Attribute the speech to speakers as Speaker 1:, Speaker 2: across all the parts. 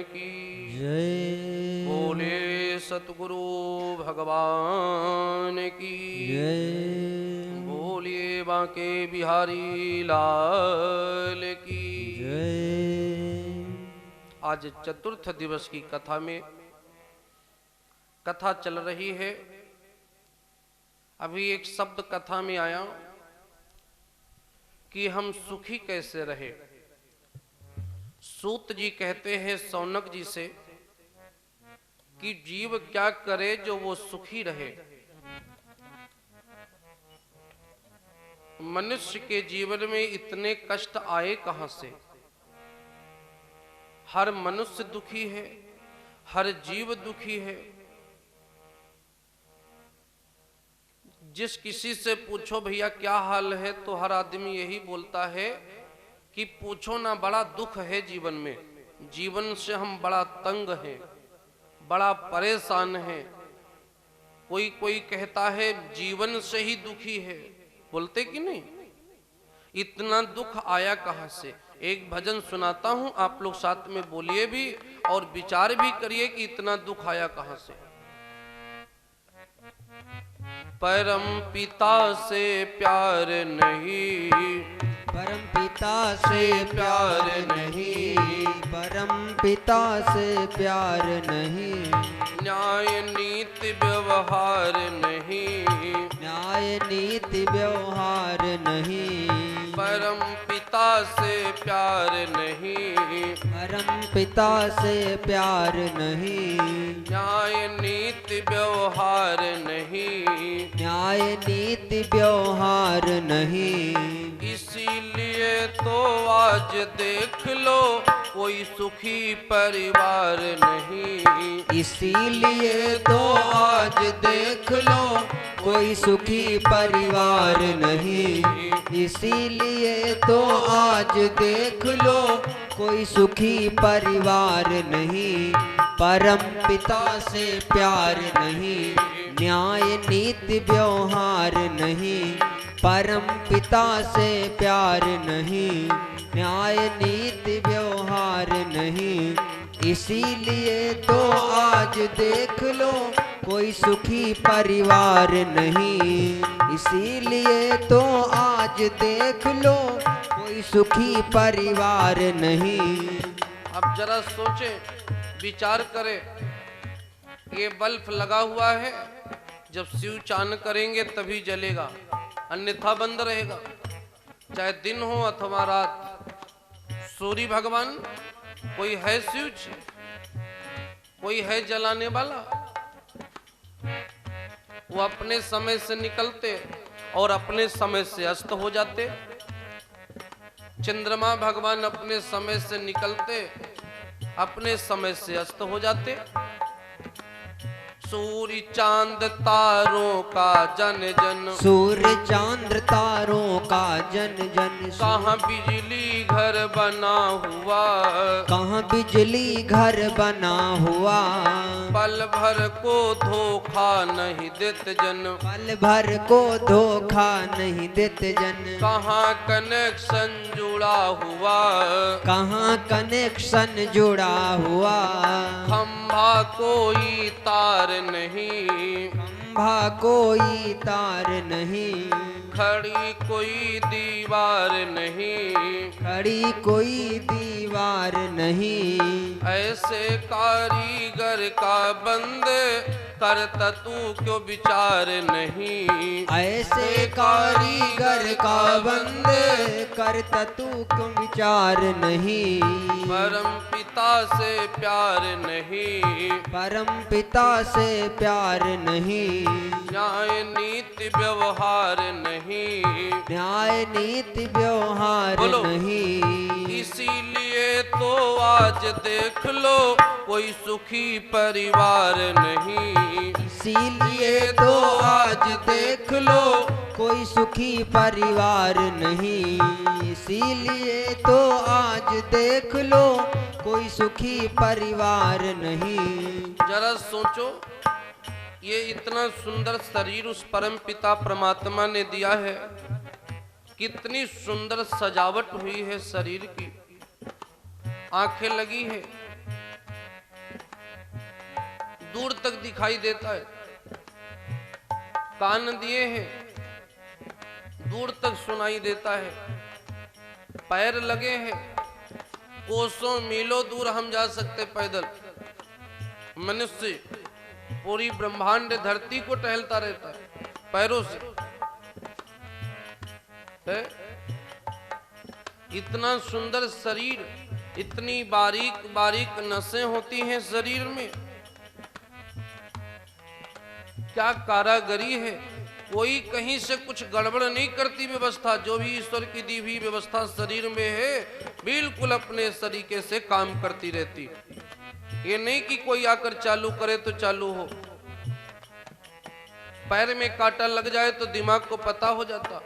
Speaker 1: की
Speaker 2: जय।
Speaker 1: बोले सतगुरु भगवान की
Speaker 2: जय।
Speaker 1: बोलिए बांके बिहारी लाल की
Speaker 2: जय।
Speaker 1: आज चतुर्थ दिवस की कथा में कथा चल रही है। अभी एक शब्द कथा में आया कि हम सुखी कैसे रहे। सूत जी कहते हैं सौनक जी से कि जीव क्या करे जो वो सुखी रहे। मनुष्य के जीवन में इतने कष्ट आए कहां से। हर मनुष्य दुखी है, हर जीव दुखी है। जिस किसी से पूछो भैया क्या हाल है तो हर आदमी यही बोलता है कि पूछो ना, बड़ा दुख है जीवन में। जीवन से हम बड़ा तंग हैं, बड़ा परेशान हैं। कोई कोई कहता है जीवन से ही दुखी है। बोलते कि नहीं, इतना दुख आया कहां से। एक भजन सुनाता हूं, आप लोग साथ में बोलिए भी और विचार भी करिए कि इतना दुख आया कहां से। परम पिता से प्यार नहीं,
Speaker 2: परम पिता से प्यार नहीं, परम पिता से प्यार नहीं।
Speaker 1: न्याय नीति व्यवहार नहीं,
Speaker 2: न्याय नीति व्यवहार नहीं।
Speaker 1: परम पिता से प्यार नहीं,
Speaker 2: परम पिता से प्यार नहीं।
Speaker 1: न्याय नीति व्यवहार नहीं,
Speaker 2: न्याय नीति व्यवहार नहीं।
Speaker 1: इसीलिए तो आज देख लो कोई सुखी परिवार नहीं।
Speaker 2: इसीलिए तो आज देख लो कोई सुखी परिवार नहीं। इसीलिए तो आज देख लो कोई सुखी परिवार नहीं। परम पिता से प्यार नहीं, न्याय नीति व्यवहार नहीं। परम पिता से प्यार नहीं, न्याय नीति व्यवहार नहीं। इसीलिए तो आज देख लो कोई सुखी परिवार नहीं। इसीलिए तो आज देख लो कोई सुखी परिवार नहीं।
Speaker 1: अब जरा सोचे, विचार करें। ये बल्ब लगा हुआ है, जब स्विच चान करेंगे तभी जलेगा, अन्यथा बंद रहेगा, चाहे दिन हो अथवा रात। सूर्य भगवान कोई है स्विच, कोई है जलाने वाला। वो अपने समय से निकलते और अपने समय से अस्त हो जाते। चंद्रमा भगवान अपने समय से निकलते, अपने समय से अस्त हो जाते। सूर्य चांद तारों का जन जन,
Speaker 2: सूर्य चांद तारों का जन जन।
Speaker 1: कहाँ बिजली घर बना हुआ,
Speaker 2: कहाँ बिजली घर बना हुआ।
Speaker 1: पल भर को धोखा नहीं देते जन,
Speaker 2: पल भर को धोखा नहीं देते जन।
Speaker 1: कहाँ कनेक्शन जुड़ा हुआ,
Speaker 2: कहाँ कनेक्शन जुड़ा हुआ।
Speaker 1: खंभा कोई तार नहीं,
Speaker 2: खंभा कोई तार नहीं।
Speaker 1: खड़ी कोई दीवार नहीं,
Speaker 2: खड़ी कोई दीवार नहीं।
Speaker 1: ऐसे कारीगर का बंदे करता तू क्यों विचार नहीं।
Speaker 2: ऐसे कारीगर का बंदे करता तू क्यों विचार नहीं।
Speaker 1: परम पिता से प्यार नहीं,
Speaker 2: परम पिता से प्यार नहीं।
Speaker 1: न्याय नीति व्यवहार नहीं,
Speaker 2: न्याय नीति व्यवहार
Speaker 1: बोलो।
Speaker 2: नहीं।
Speaker 1: इसीलिए तो आज देख लो कोई सुखी परिवार नहीं।
Speaker 2: इसीलिए तो आज देख लो कोई सुखी परिवार नहीं। इसीलिए तो आज देख लो कोई सुखी परिवार नहीं।
Speaker 1: जरा सोचो, ये इतना सुंदर शरीर उस परम पिता परमात्मा ने दिया है। कितनी सुंदर सजावट हुई है शरीर की। आंखें लगी है, दूर तक दिखाई देता है, कान दिए हैं दूर तक सुनाई देता है, पैर लगे हैं कोसों मीलों दूर हम जा सकते पैदल। मनुष्य पूरी ब्रह्मांड धरती को टहलता रहता है पैरों से है? इतना सुंदर शरीर, इतनी बारीक बारीक नसें होती हैं शरीर में, क्या कारागरी है। कोई कहीं से कुछ गड़बड़ नहीं करती व्यवस्था, जो भी ईश्वर की दी हुई व्यवस्था शरीर में है बिल्कुल अपने तरीके से काम करती रहती। ये नहीं कि कोई आकर चालू करे तो चालू हो। पैर में कांटा लग जाए तो दिमाग को पता हो जाता,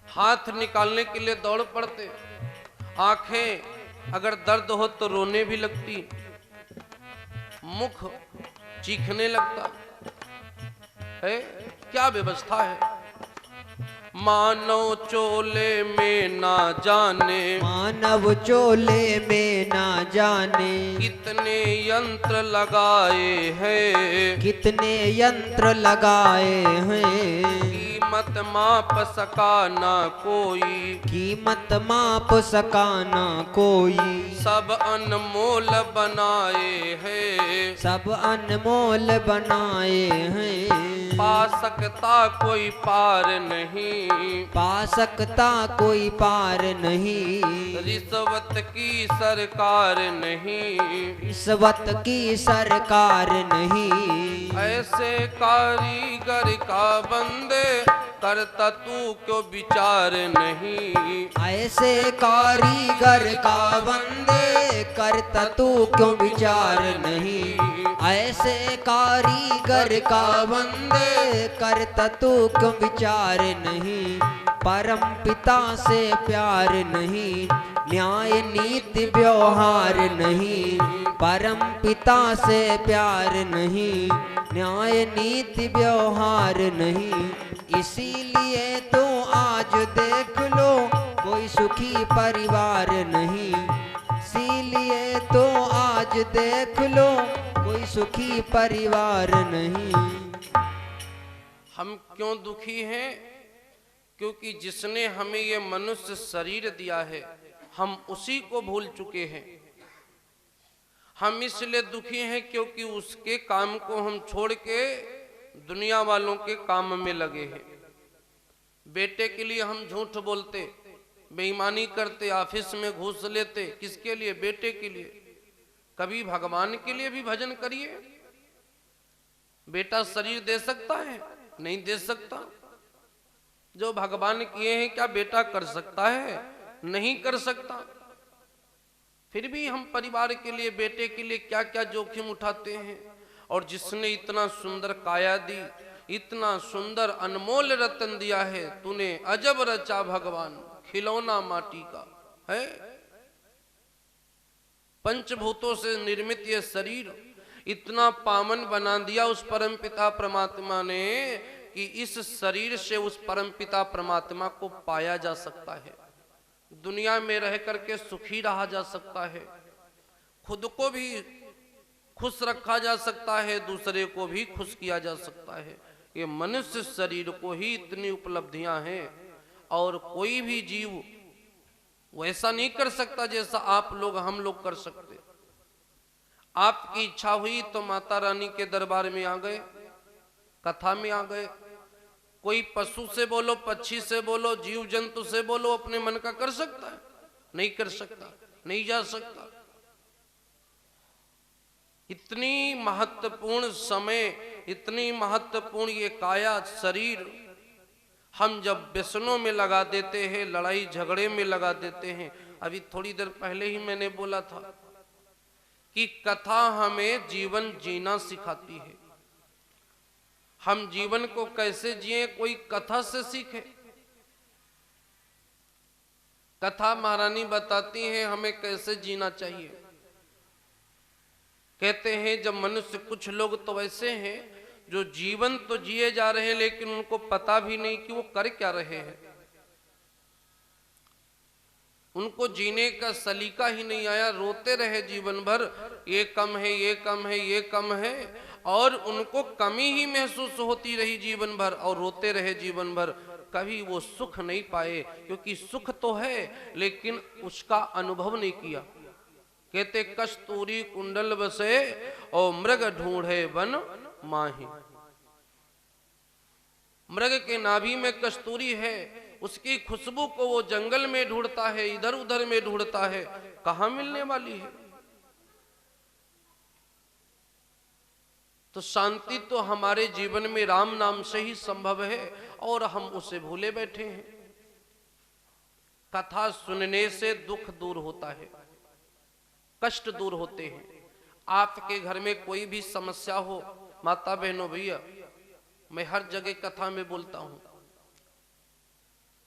Speaker 1: हाथ निकालने के लिए दौड़ पड़ते, आंखें अगर दर्द हो तो रोने भी लगती, मुख चीखने लगता है। क्या व्यवस्था है। मानव चोले में ना जाने,
Speaker 2: मानव चोले में ना जाने,
Speaker 1: कितने यंत्र लगाए हैं,
Speaker 2: कितने यंत्र लगाए हैं,
Speaker 1: कीमत माप सका ना कोई,
Speaker 2: कीमत माप सका ना कोई,
Speaker 1: सब अनमोल बनाए हैं,
Speaker 2: सब अनमोल बनाए हैं,
Speaker 1: पा सकता कोई पार नहीं,
Speaker 2: पा सकता कोई पार नहीं,
Speaker 1: रिश्वत की सरकार नहीं,
Speaker 2: रिश्वत की सरकार नहीं,
Speaker 1: ऐसे कारीगर का बंदे करता तू क्यों विचार नहीं,
Speaker 2: ऐसे कारीगर का बंदे करता तू क्यों विचार नहीं, ऐसे कारीगर का बंदे करता तू क्यों विचार नहीं, परम पिता से प्यार नहीं, न्याय नीति व्यवहार नहीं, परम पिता से प्यार नहीं, न्याय नीति व्यवहार नहीं, इसीलिए तो आज देख लो कोई सुखी परिवार नहीं, इसीलिए तो आज देख लो कोई सुखी परिवार नहीं।
Speaker 1: हम क्यों दुखी हैं? क्योंकि जिसने हमें ये मनुष्य शरीर दिया है हम उसी को भूल चुके हैं। हम इसलिए दुखी हैं क्योंकि उसके काम को हम छोड़ के दुनिया वालों के काम में लगे हैं। बेटे के लिए हम झूठ बोलते, बेईमानी करते, ऑफिस में घूस लेते, किसके लिए? बेटे के लिए। कभी भगवान के लिए भी भजन करिए। बेटा शरीर दे सकता है? नहीं दे सकता। जो भगवान किए हैं क्या बेटा कर सकता है? नहीं कर सकता। फिर भी हम परिवार के लिए, बेटे के लिए क्या क्या जोखिम उठाते हैं। और जिसने इतना सुंदर काया दी, इतना सुंदर अनमोल रतन दिया है, तूने अजब रचा भगवान, खिलौना माटी का है। पंचभूतों से निर्मित ये शरीर इतना पावन बना दिया उस परमपिता परमात्मा ने कि इस शरीर से उस परमपिता परमात्मा को पाया जा सकता है, दुनिया में रह करके सुखी रहा जा सकता है, खुद को भी खुश रखा जा सकता है, दूसरे को भी खुश किया जा सकता है। ये मनुष्य शरीर को ही इतनी उपलब्धियां हैं और कोई भी जीव वैसा नहीं कर सकता जैसा आप लोग हम लोग कर सकते। आपकी इच्छा हुई तो माता रानी के दरबार में आ गए, कथा में आ गए। कोई पशु से बोलो, पक्षी से बोलो, जीव जंतु से बोलो, अपने मन का कर सकता है? नहीं कर सकता, नहीं जा सकता। इतनी महत्वपूर्ण समय, इतनी महत्वपूर्ण ये काया शरीर हम जब व्यसनों में लगा देते हैं, लड़ाई झगड़े में लगा देते हैं। अभी थोड़ी देर पहले ही मैंने बोला था कि कथा हमें जीवन जीना सिखाती है। हम जीवन को कैसे जिए कोई कथा से सीखे। कथा महारानी बताती हैं हमें कैसे जीना चाहिए। कहते हैं जब मनुष्य, कुछ लोग तो ऐसे हैं जो जीवन तो जिए जा रहे हैं लेकिन उनको पता भी नहीं कि वो कर क्या रहे हैं। उनको जीने का सलीका ही नहीं आया, रोते रहे जीवन भर, ये कम है, ये कम है, ये कम है, और उनको कमी ही महसूस होती रही जीवन भर, और रोते रहे जीवन भर। कभी वो सुख नहीं पाए, क्योंकि सुख तो है लेकिन उसका अनुभव नहीं किया। कहते कस्तूरी कुंडल बसे और मृग ढूंढे वन माही। मृग के नाभि में कस्तूरी है, उसकी खुशबू को वो जंगल में ढूंढता है, इधर उधर में ढूंढता है, कहां मिलने वाली है। तो शांति तो हमारे जीवन में राम नाम से ही संभव है, और हम उसे भूले बैठे हैं। कथा सुनने से दुख दूर होता है, कष्ट दूर होते हैं। आपके घर में कोई भी समस्या हो, माता बहनों भैया, मैं हर जगह कथा में बोलता हूं।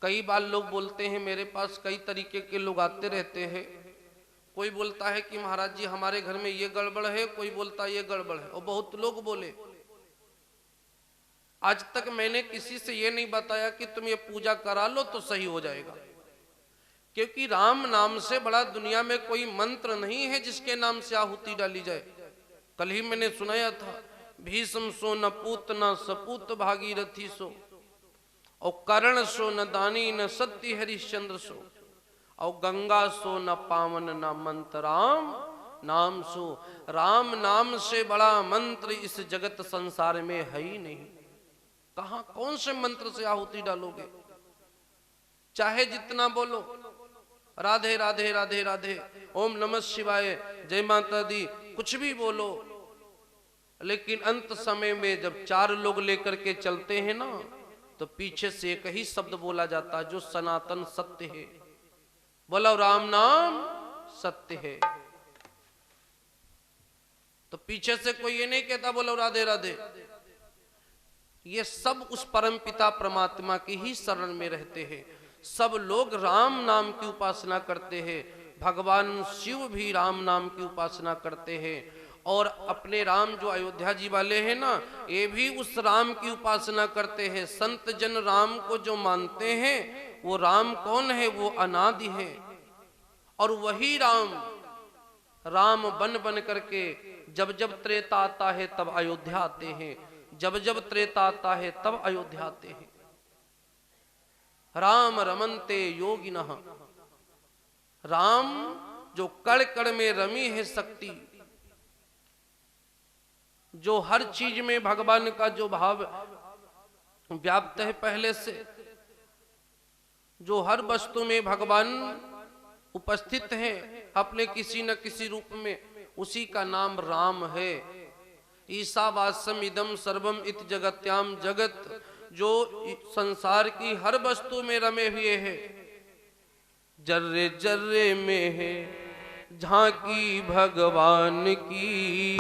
Speaker 1: कई बार लोग बोलते हैं, मेरे पास कई तरीके के लोग आते रहते हैं। कोई बोलता है कि महाराज जी हमारे घर में ये गड़बड़ है, कोई बोलता है ये गड़बड़ है, और बहुत लोग बोले। आज तक मैंने किसी से ये नहीं बताया कि तुम ये पूजा करा लो तो सही हो जाएगा, क्योंकि राम नाम से बड़ा दुनिया में कोई मंत्र नहीं है जिसके नाम से आहुति डाली जाए। कल ही मैंने सुनाया था, भीष्म सो न पूत न सपूत भागीरथी सो, और कर्ण सो न दानी न सत्य हरिश्चंद्र सो, और गंगा सो न पावन न मंत्र राम नाम सो। राम नाम से बड़ा मंत्र इस जगत संसार में है ही नहीं। कहां कौन से मंत्र से आहुति डालोगे? चाहे जितना बोलो, राधे राधे राधे राधे, ओम नमः शिवाय, जय माता दी, कुछ भी बोलो, लेकिन अंत समय में जब चार लोग लेकर के चलते हैं ना, तो पीछे से एक ही शब्द बोला जाता है जो सनातन सत्य है। बोलो राम नाम सत्य है। तो पीछे से कोई ये नहीं कहता बोलो राधे राधे। ये सब उस परम पिता परमात्मा की ही शरण में रहते हैं। सब लोग राम नाम की उपासना करते हैं। भगवान शिव भी राम नाम की उपासना करते हैं, और अपने राम जो अयोध्या जी वाले हैं ना, ये भी उस राम की उपासना करते हैं। संत जन राम को जो मानते हैं, वो राम कौन है? वो अनादि है, और वही राम राम बन बन करके जब जब त्रेता आता है तब अयोध्या आते हैं, जब जब त्रेता आता है तब अयोध्या आते हैं। राम रमनते योगिनः, राम जो कण कण में रमी है शक्ति, जो हर चीज में भगवान का जो भाव व्याप्त है पहले से, जो हर वस्तु में भगवान उपस्थित है अपने किसी न किसी रूप में, उसी का नाम राम है। ईशावास्यम इदम सर्वम इत जगत्याम जगत, जो संसार की हर वस्तु में रमे हुए है, जर्रे जर्रे में है झांकी भगवान की,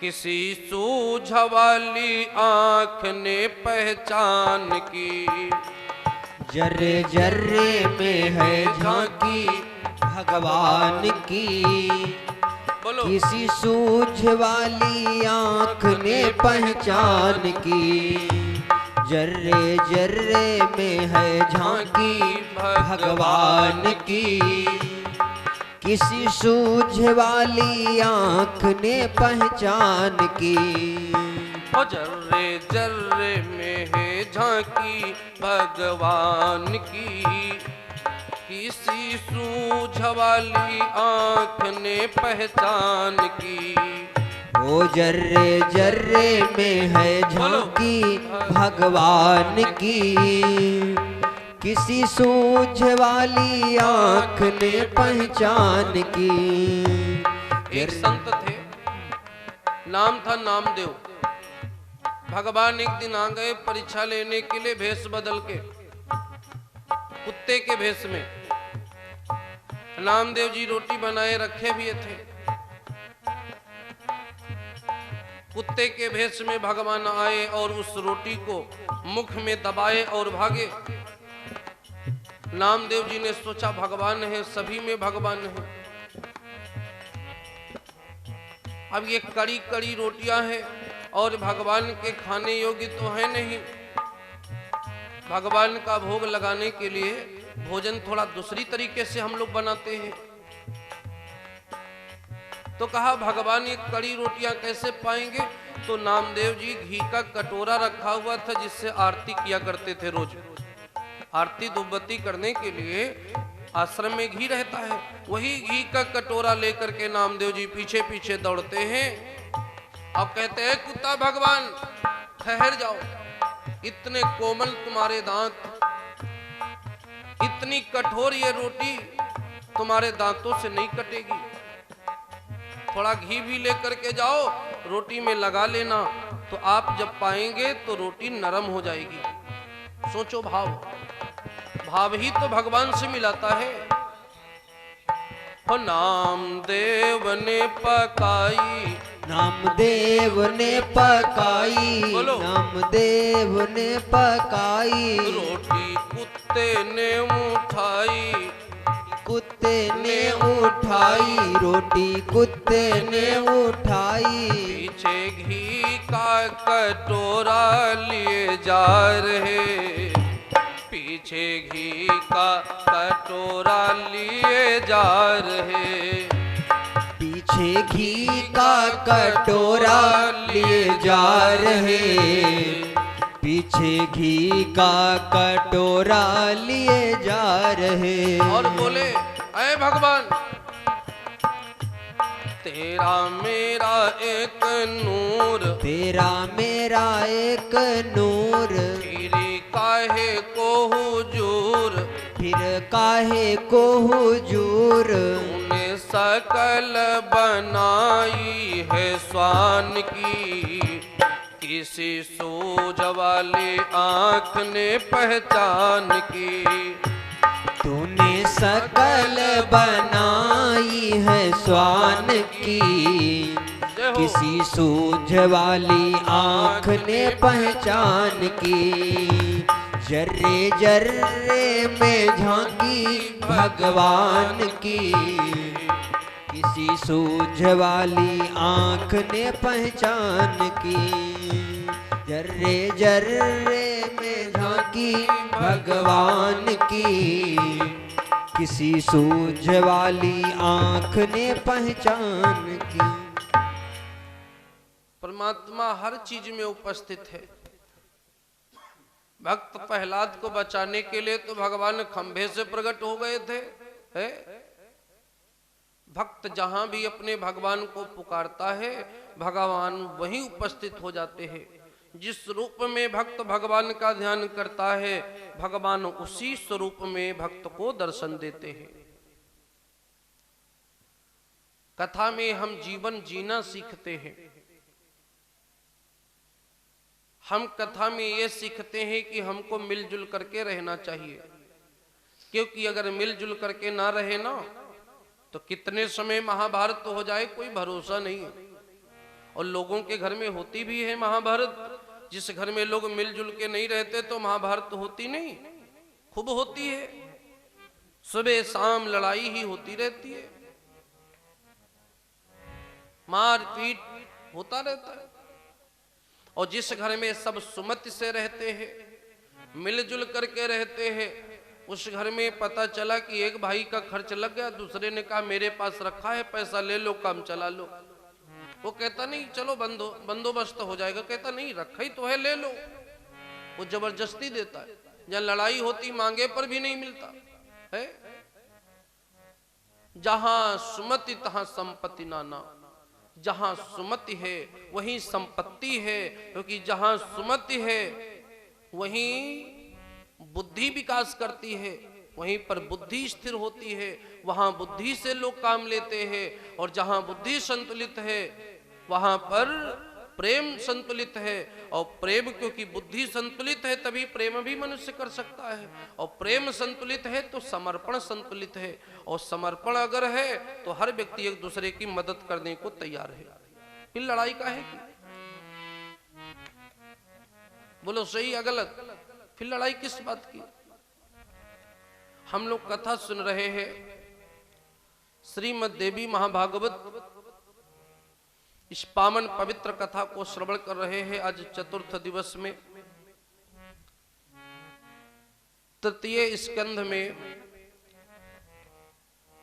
Speaker 1: किसी सूझ वाली आंख ने पहचान की।
Speaker 2: जर्रे जर्रे में है झांकी भगवान की,
Speaker 1: बोलो
Speaker 2: किसी सूझ वाली आंख ने पहचान की। जर्रे जर्रे में है झांकी भगवान की, किसी सूझ वाली आंख ने पहचान की।
Speaker 1: ओ जर्रे जर्रे में है झांकी भगवान की, किसी सूझ वाली आंख ने पहचान की।
Speaker 2: ओ जर्रे जर्रे में है झांकी भगवान की, किसी सूझ वाली आंख ने पहचान की।
Speaker 1: एक संत थे, नाम था नामदेव। भगवान एक दिन आ गए परीक्षा लेने के लिए, भेष बदल के कुत्ते के भेष में। नामदेव जी रोटी बनाए रखे हुए थे, कुत्ते के भेष में भगवान आए और उस रोटी को मुख में दबाए और भागे। नामदेव जी ने सोचा भगवान है, सभी में भगवान है। अब ये कड़ी कड़ी रोटियां हैं और भगवान के खाने योग्य तो है नहीं। भगवान का भोग लगाने के लिए भोजन थोड़ा दूसरी तरीके से हम लोग बनाते हैं। तो कहा भगवान ये कड़ी रोटियां कैसे पाएंगे? तो नामदेव जी घी का कटोरा रखा हुआ था जिससे आरती किया करते थे। रोज आरती धूपबत्ती करने के लिए आश्रम में घी रहता है, वही घी का कटोरा लेकर के नामदेव जी पीछे पीछे दौड़ते हैं और कहते हैं कुत्ता भगवान ठहर जाओ, इतने कोमल तुम्हारे दांत, इतनी कठोर ये रोटी तुम्हारे दांतों से नहीं कटेगी, थोड़ा घी भी लेकर के जाओ, रोटी में लगा लेना, तो आप जब पाएंगे तो रोटी नरम हो जाएगी। सोचो भाव, भाव ही तो भगवान से मिलाता है। हो नामदेव ने पकाई,
Speaker 2: नामदेव ने पकाई,
Speaker 1: बोलो।
Speaker 2: नामदेव ने पकाई,
Speaker 1: रोटी कुत्ते ने उठाई,
Speaker 2: कुत्ते ने उठाई, रोटी कुत्ते ने उठाई,
Speaker 1: पीछे घी का कटोरा लिए जा रहे, पीछे घी का कटोरा लिए जा रहे,
Speaker 2: पीछे घी का कटोरा लिए जा रहे, पीछे घी का कटोरा लिए जा रहे।
Speaker 1: और बोले ऐ भगवान तेरा मेरा एक नूर,
Speaker 2: तेरा मेरा एक नूर,
Speaker 1: फिर काहे को हुजूर,
Speaker 2: फिर काहे को हुजूर,
Speaker 1: तूने सकल बनाई है स्वान की, किसी सूझ वाली आँख ने पहचान की,
Speaker 2: तूने सकल बनाई है स्वान की, किसी सूझ वाली आँख ने पहचान की, जर्रे जर्रे में झांकी भगवान की, किसी सूझ वाली आँख ने पहचान की, जर्रे जर्रे में झांकी भगवान की, किसी सूझ वाली आँख ने पहचान की।
Speaker 1: परमात्मा हर चीज में उपस्थित है। भक्त प्रहलाद को बचाने के लिए तो भगवान खंभे से प्रकट हो गए थे, है? भक्त जहां भी अपने भगवान को पुकारता है भगवान वहीं उपस्थित हो जाते हैं। जिस रूप में भक्त भगवान का ध्यान करता है भगवान उसी स्वरूप में भक्त को दर्शन देते हैं। कथा में हम जीवन जीना सीखते हैं। हम कथा में ये सीखते हैं कि हमको मिलजुल करके रहना चाहिए, क्योंकि अगर मिलजुल करके ना रहे ना तो कितने समय महाभारत तो हो जाए कोई भरोसा नहीं है। और लोगों के घर में होती भी है महाभारत। जिस घर में लोग मिलजुल के नहीं रहते तो महाभारत तो होती नहीं, खूब होती है, सुबह शाम लड़ाई ही होती रहती है, मार पीट होता रहता है। और जिस घर में सब सुमति से रहते हैं, मिलजुल करके रहते हैं, उस घर में पता चला कि एक भाई का खर्च लग गया, दूसरे ने कहा मेरे पास रखा है पैसा ले लो काम चला लो। वो कहता नहीं चलो बंदोबस्त हो जाएगा, कहता नहीं रखा ही तो है ले लो। वो जबरदस्ती देता है। जहाँ लड़ाई होती मांगे पर भी नहीं मिलता है। जहां सुमति तहां संपत्ति नाना, जहां सुमति है वहीं संपत्ति है, क्योंकि जहां सुमति है वहीं बुद्धि विकास करती है, वहीं पर बुद्धि स्थिर होती है, वहां बुद्धि से लोग काम लेते हैं। और जहां बुद्धि संतुलित है वहां पर प्रेम संतुलित है। और प्रेम, क्योंकि बुद्धि संतुलित है तभी प्रेम भी मनुष्य कर सकता है। और प्रेम संतुलित है तो समर्पण संतुलित है। और समर्पण अगर है तो हर व्यक्ति एक दूसरे की मदद करने को तैयार है। फिर लड़ाई का है कि बोलो सही या गलत? फिर लड़ाई किस बात की? हम लोग कथा सुन रहे हैं, श्रीमद् देवी महाभागवत, इस पावन पवित्र कथा को श्रवण कर रहे हैं आज चतुर्थ दिवस में। तृतीय स्कंध में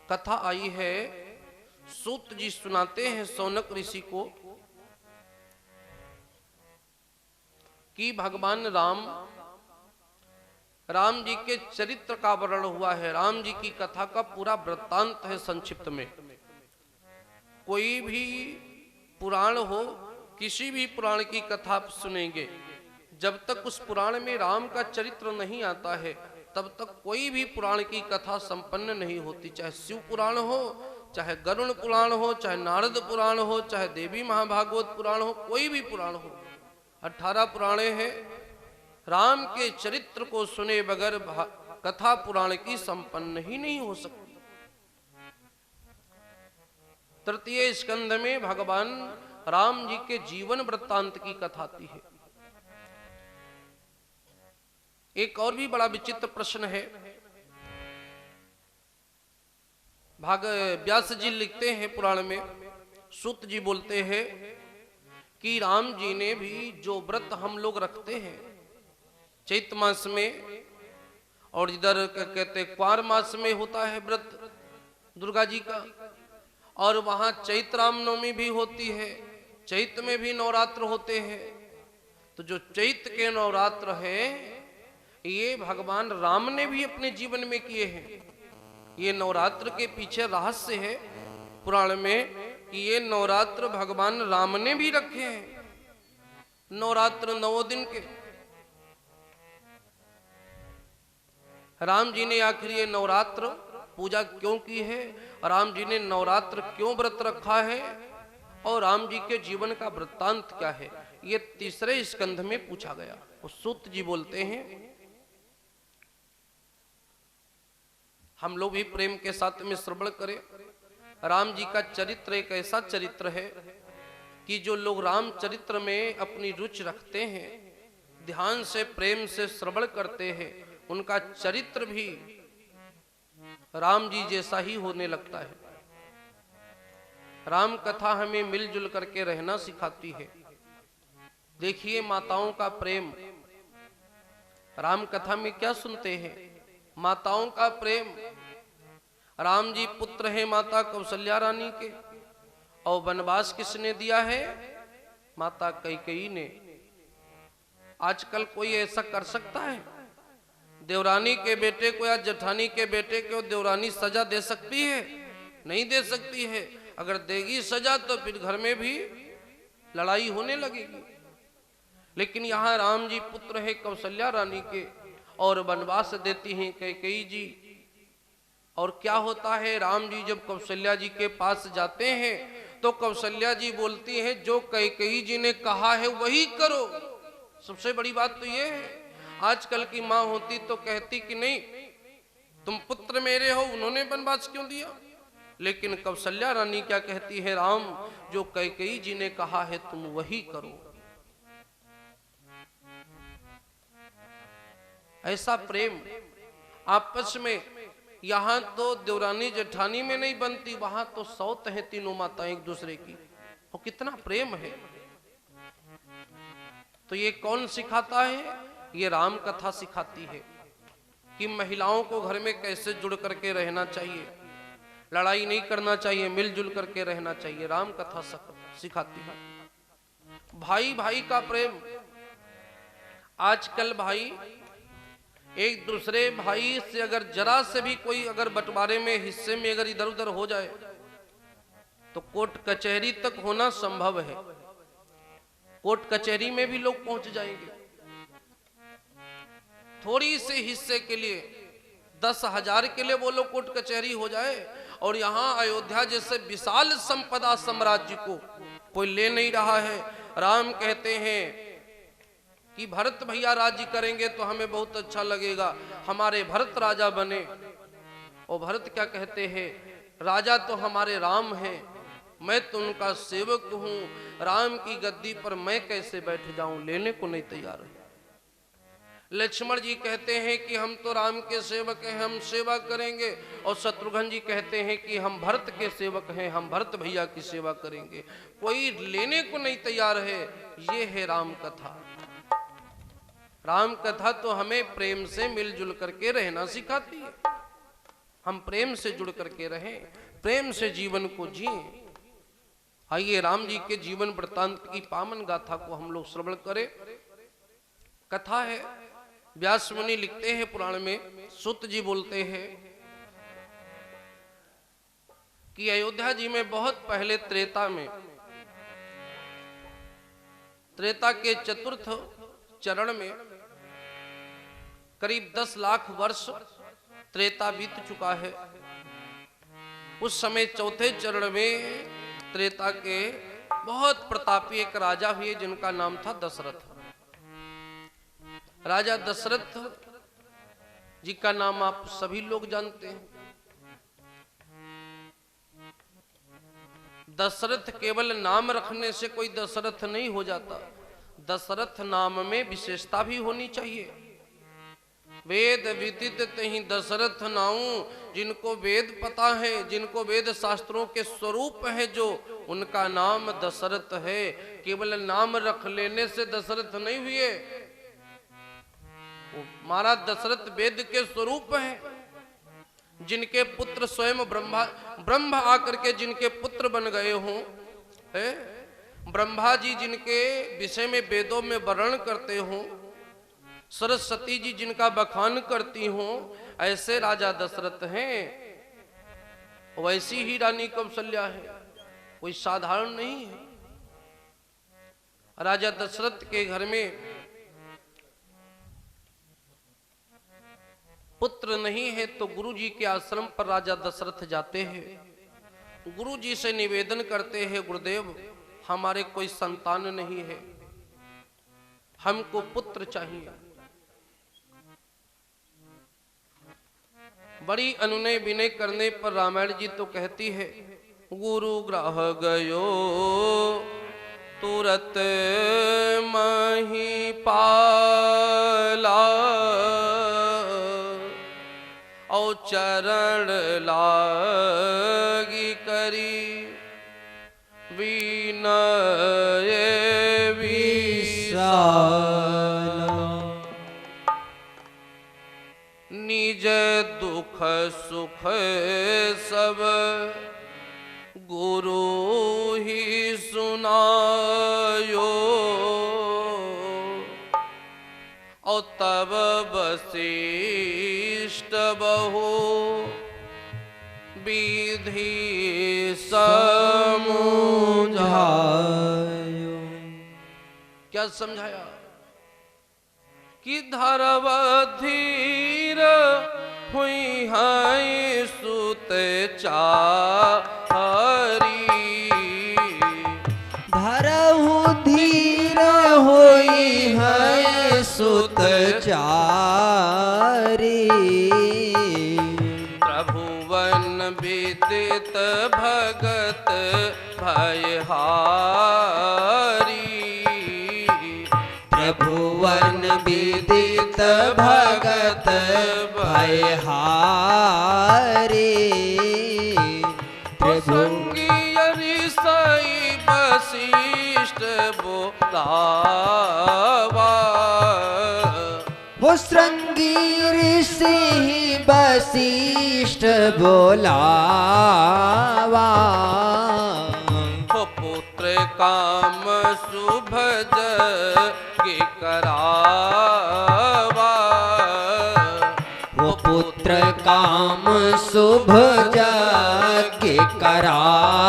Speaker 1: कथा आई है। सूत जी सुनाते हैं सौनक ऋषि को कि भगवान राम जी के चरित्र का वर्णन हुआ है। राम जी की कथा का पूरा वृत्तांत है संक्षिप्त में। कोई भी पुराण हो, किसी भी पुराण की कथा आप सुनेंगे, जब तक उस पुराण में राम का चरित्र नहीं आता है तब तक कोई भी पुराण की कथा संपन्न नहीं होती। चाहे शिव पुराण हो, चाहे गरुड़ पुराण हो, चाहे नारद पुराण हो, चाहे देवी महाभागवत पुराण हो, कोई भी पुराण हो। 18 पुराणे हैं। राम के चरित्र को सुने बगैर कथा पुराण की संपन्न ही नहीं हो सकती। तृतीय स्कंध में भगवान राम जी के जीवन वृत्तांत की कथा आती है। एक और भी बड़ा विचित्र प्रश्न है। व्यास जी लिखते हैं पुराण में, सूत जी बोलते हैं कि राम जी ने भी जो व्रत हम लोग रखते हैं चैत मास में, और इधर कहते क्वार मास में होता है व्रत दुर्गा जी का, और वहां चैत रामनवमी भी होती है, चैत में भी नवरात्र होते हैं। तो जो चैत के नवरात्र है ये भगवान राम ने भी अपने जीवन में किए हैं। ये नवरात्र के पीछे रहस्य है पुराण में कि ये नवरात्र भगवान राम ने भी रखे हैं। नवरात्र 9 दिन के राम जी ने आखिर ये नवरात्र पूजा क्यों की है, राम जी ने नवरात्र क्यों व्रत रखा है, और राम जी के जीवन का वृत्तांत क्या है, ये तीसरे स्कंध में पूछा गया। सूत जी बोलते हैं हम लोग भी प्रेम के साथ में श्रवण करें। राम जी का चरित्र एक ऐसा चरित्र है कि जो लोग राम चरित्र में अपनी रुचि रखते हैं, ध्यान से प्रेम से श्रवण करते हैं, उनका चरित्र भी राम जी जैसा ही होने लगता है। राम कथा हमें मिलजुल करके रहना सिखाती है। देखिए माताओं का प्रेम, राम कथा में क्या सुनते हैं, माताओं का प्रेम। राम जी पुत्र हैं माता कौशल्या रानी के, और वनवास किसने दिया है, माता कैकेयी ने। आजकल कोई ऐसा कर सकता है? देवरानी के बेटे को या जेठानी के बेटे को देवरानी सजा दे सकती है? नहीं दे सकती है। अगर देगी सजा तो फिर घर में भी लड़ाई होने लगेगी। लेकिन यहाँ राम जी पुत्र है कौशल्या रानी के, और वनवास देती हैं कैकेयी जी। और क्या होता है, राम जी जब कौशल्या जी के पास जाते हैं तो कौशल्या जी बोलती हैं जो कैकेयी जी ने कहा है वही करो। सबसे बड़ी बात तो ये है, आजकल की माँ होती तो कहती कि नहीं तुम पुत्र मेरे हो, उन्होंने वनवास क्यों दिया। लेकिन कौशल्या रानी क्या कहती है, राम जो कैकेयी जी ने कहा है तुम वही करो। ऐसा प्रेम आपस में, यहां तो देवरानी जेठानी में नहीं बनती, वहां तो सौत है तीनों माताएं एक दूसरे की, और कितना प्रेम है। तो ये कौन सिखाता है, ये राम कथा सिखाती है कि महिलाओं को घर में कैसे जुड़ करके रहना चाहिए, लड़ाई नहीं करना चाहिए, मिलजुल करके रहना चाहिए। राम कथा सिखाती है। भाई भाई का प्रेम, आजकल भाई एक दूसरे भाई से अगर जरा से भी कोई अगर बंटवारे में हिस्से में अगर इधर उधर हो जाए तो कोर्ट कचहरी तक होना संभव है। कोर्ट कचहरी में भी लोग पहुंच जाएंगे थोड़ी से हिस्से के लिए। 10,000 के लिए वो लोग कोर्ट कचहरी हो जाए, और यहाँ अयोध्या जैसे विशाल संपदा साम्राज्य को कोई ले नहीं रहा है। राम कहते हैं कि भरत भैया राज्य करेंगे तो हमें बहुत अच्छा लगेगा, हमारे भरत राजा बने। और भरत क्या कहते हैं, राजा तो हमारे राम हैं, मैं तो उनका सेवक हूं, राम की गद्दी पर मैं कैसे बैठ जाऊं, लेने को नहीं तैयार है। लक्ष्मण जी कहते हैं कि हम तो राम के सेवक हैं, हम सेवा करेंगे। और शत्रुघ्न जी कहते हैं कि हम भरत के सेवक हैं, हम भरत भैया की सेवा करेंगे। कोई लेने को नहीं तैयार है। ये है राम कथा। राम कथा तो हमें प्रेम से मिलजुल करके रहना सिखाती है। हम प्रेम से जुड़ करके रहें, प्रेम से जीवन को जिएं। आइए राम जी के जीवन वृत्तांत की पावन गाथा को हम लोग श्रवण करें। कथा है, व्यास मुनि लिखते हैं पुराण में, सुत जी बोलते हैं कि अयोध्या जी में बहुत पहले त्रेता में, त्रेता के चतुर्थ चरण में करीब 10 लाख वर्ष त्रेता बीत चुका है। उस समय चौथे चरण में त्रेता के बहुत प्रतापी एक राजा हुए जिनका नाम था दशरथ। राजा दशरथ जी का नाम आप सभी लोग जानते हैं। दशरथ केवल नाम रखने से कोई दशरथ नहीं हो जाता, दशरथ नाम में विशेषता भी होनी चाहिए। वेद विदित तहि दशरथ नाऊ, जिनको वेद पता है, जिनको वेद शास्त्रों के स्वरूप है, जो उनका नाम दशरथ है। केवल नाम रख लेने से दशरथ नहीं हुए, हमारा दशरथ वेद के स्वरूप है। जिनके पुत्र स्वयं ब्रह्मा आकर के जिनके पुत्र बन गए हों, ब्रह्मा जी जिनके विषय में वेदों में वर्णन करते हों, सरस्वती जी जिनका बखान करती हों, ऐसे राजा दशरथ हैं। वैसी ही रानी कौशल्या है, कोई साधारण नहीं है। राजा दशरथ के घर में पुत्र नहीं है तो गुरु जी के आश्रम पर राजा दशरथ जाते हैं। गुरु जी से निवेदन करते हैं, गुरुदेव हमारे कोई संतान नहीं है, हमको पुत्र चाहिए। बड़ी अनुनय विनय करने पर रामायण जी तो कहती है, गुरु ग्रह गयो तुरत मही पाला, औ चरण लागी करी विनय विशाला, निज दुख सुख सब गुरु ही सुनायो, और तब वशिष्ठ बहु विधि समझायो। क्या समझाया? कि धरवधीर हुई है सुत चारी,
Speaker 2: धरहु धीर होई है सुत चारी,
Speaker 1: प्रभुवन विदित भगत भयहारी,
Speaker 2: प्रभुवन विदित भगत भयहारी,
Speaker 1: प्रभुंगी सई वशिष्ठ बोलावा,
Speaker 2: वो श्रृंगी ऋषि वशिष्ठ बोलावा,
Speaker 1: हो पुत्र काम सुभज के करावा,
Speaker 2: वो पुत्र काम शुभ जग करावा,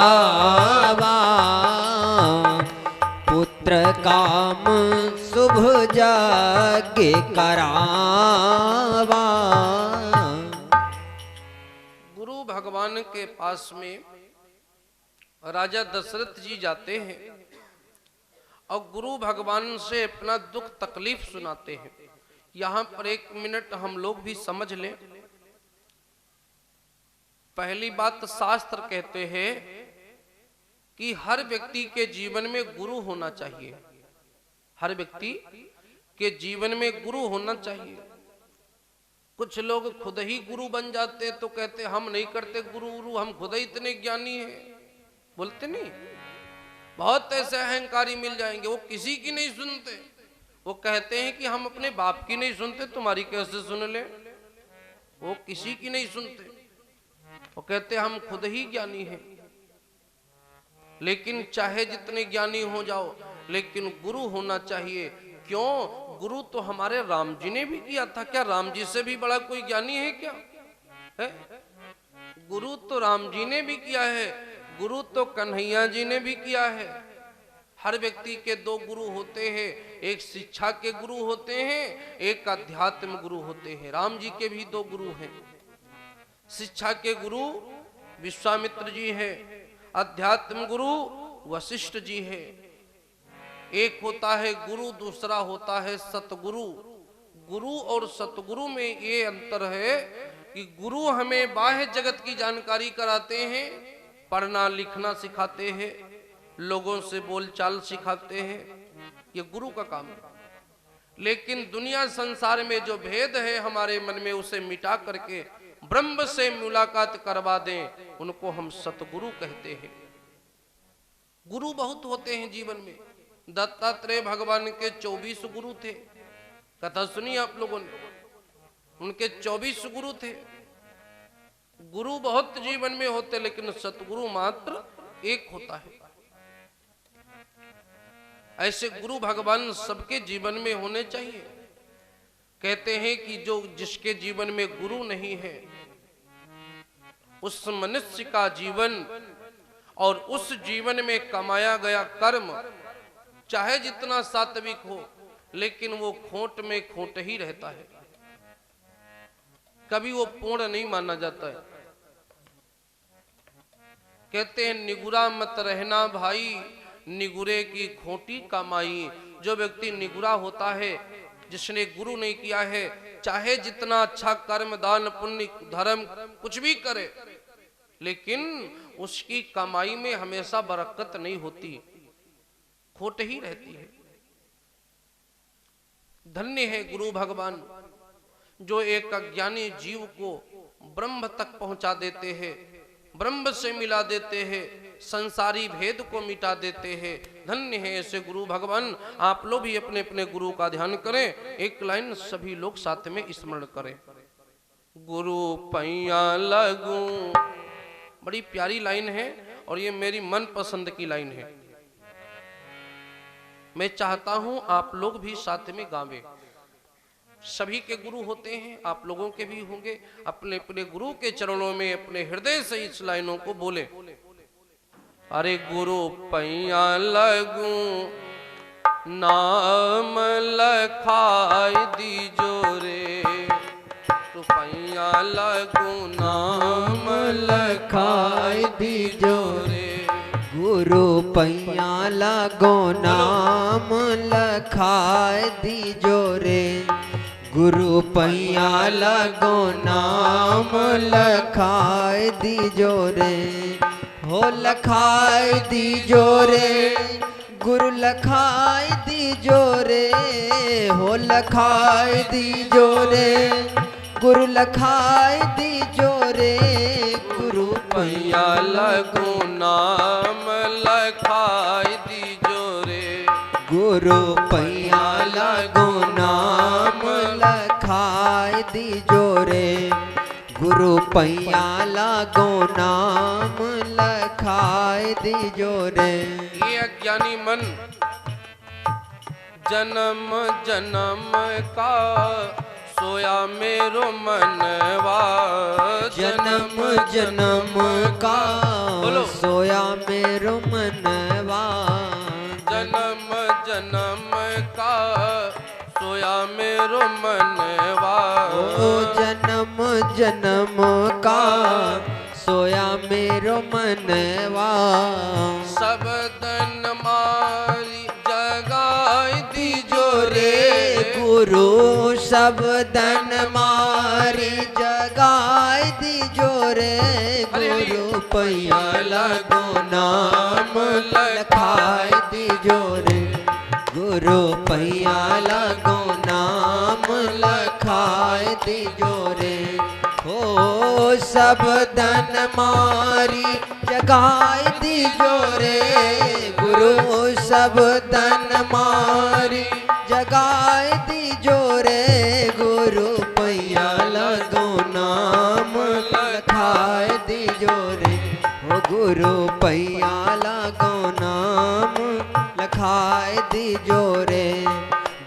Speaker 2: पुत्र काम शुभ जग करावा।
Speaker 1: गुरु भगवान के पास में राजा दशरथ जी जाते हैं और गुरु भगवान से अपना दुख तकलीफ सुनाते हैं। यहां पर 1 मिनट हम लोग भी समझ लें। पहली बात, शास्त्र कहते हैं कि हर व्यक्ति के जीवन में गुरु होना चाहिए, हर व्यक्ति के जीवन में गुरु होना चाहिए। कुछ लोग खुद ही गुरु बन जाते तो कहते हम नहीं करते गुरु, हम खुद ही इतने ज्ञानी हैं, बोलते नहीं। बहुत ऐसे अहंकारी मिल जाएंगे, वो किसी की नहीं सुनते, वो कहते हैं कि हम अपने बाप की नहीं सुनते, तुम्हारी कैसे सुन ले। वो किसी की नहीं सुनते, वो कहते हम खुद ही ज्ञानी हैं। लेकिन चाहे जितने ज्ञानी हो जाओ, लेकिन गुरु होना चाहिए। क्यों? गुरु तो हमारे राम जी ने भी किया था। क्या राम जी से भी बड़ा कोई ज्ञानी है क्या? है? गुरु तो राम जी ने भी किया है, गुरु तो कन्हैया जी ने भी किया है। हर व्यक्ति के दो गुरु होते हैं, एक शिक्षा के गुरु होते हैं, एक अध्यात्म गुरु होते हैं। राम जी के भी दो गुरु हैं। शिक्षा के गुरु विश्वामित्र जी हैं, अध्यात्म गुरु वशिष्ठ जी हैं। एक होता है गुरु, दूसरा होता है सतगुरु। गुरु और सतगुरु में ये अंतर है कि गुरु हमें बाह्य जगत की जानकारी कराते हैं, पढ़ना लिखना सिखाते हैं, लोगों से बोलचाल सिखाते हैं, ये गुरु का काम है। लेकिन दुनिया संसार में जो भेद है हमारे मन में, उसे मिटा करके ब्रह्म से मुलाकात करवा दें, उनको हम सतगुरु कहते हैं। गुरु बहुत होते हैं जीवन में। दत्तात्रेय भगवान के 24 गुरु थे। कथा सुनी आप लोगों ने? उनके 24 गुरु थे। गुरु बहुत जीवन में होते, लेकिन सतगुरु मात्र एक होता है। ऐसे गुरु भगवान सबके जीवन में होने चाहिए। कहते हैं कि जो जिसके जीवन में गुरु नहीं है, उस मनुष्य का जीवन और उस जीवन में कमाया गया कर्म चाहे जितना सात्विक हो, लेकिन वो खोट में खोट ही रहता है, कभी वो पूर्ण नहीं माना जाता है। कहते हैं निगुरा मत रहना भाई, निगुरे की खोटी कमाई। जो व्यक्ति निगुरा होता है, जिसने गुरु नहीं किया है, चाहे जितना अच्छा कर्म दान पुण्य धर्म कुछ भी करे, लेकिन उसकी कमाई में हमेशा बरकत नहीं होती, खोट ही रहती है। धन्य है गुरु भगवान, जो एक अज्ञानी जीव को ब्रह्म तक पहुंचा देते हैं, ब्रह्म से मिला देते हैं, संसारी भेद को मिटा देते हैं। धन्य है ऐसे गुरु भगवान। आप लोग भी अपने अपने गुरु का ध्यान करें। एक लाइन सभी लोग साथ में स्मरण करें। गुरु पैया लगूं, बड़ी प्यारी लाइन है और ये मेरी मन पसंद की लाइन है। मैं चाहता हूं आप लोग भी साथ में गावें। सभी के गुरु होते हैं, आप लोगों के भी होंगे। अपने अपने गुरु के चरणों में अपने हृदय से इस लाइनों को बोले। अरे गुरु पैया लगूं, नाम लखाई दीजो रे। तो पैया लगूं, नाम लखाई दीजो रे।
Speaker 2: गुरु पैया लगो, नाम लखाए दीजो रे। गुरु पैया लगो, नाम लखाए दीजो रे। हो लखाए दीजो रे, गुरु लखाए दीजो रे। हो लखाए दीजो रे, गुरु लखाए दीजो रे। गुरु
Speaker 1: पैया लगो, नाम लखाई दीजो रे।
Speaker 2: गुरु पैया लगो, नाम लखाए दीजो रे। गुरु पैया लगो, नाम लखाए दीजो रे।
Speaker 1: ये अज्ञानी मन जन्म जन्म का सोया मेरो मनवा।
Speaker 2: जन्म जन्म का
Speaker 1: बोलो।
Speaker 2: सोया मेरो मनवा।
Speaker 1: जन्म जन्म का सोया मेरो मनवा।
Speaker 2: ओ जन्म जन्म का सोया मेरो मनवा।
Speaker 1: सब दन मारी जगाई दीजो रे।
Speaker 2: गुरु सब दन मारी जगाए दीजो रे। गुरु पैया लगो, नाम लखाए दीजो रे। गुरु पैया लगो, नाम लखाए दीजो रे। हो सब दन मारी जगाए दीजो रे। गुरु सब दन मारी जगा नाम लखाए दीजो रे,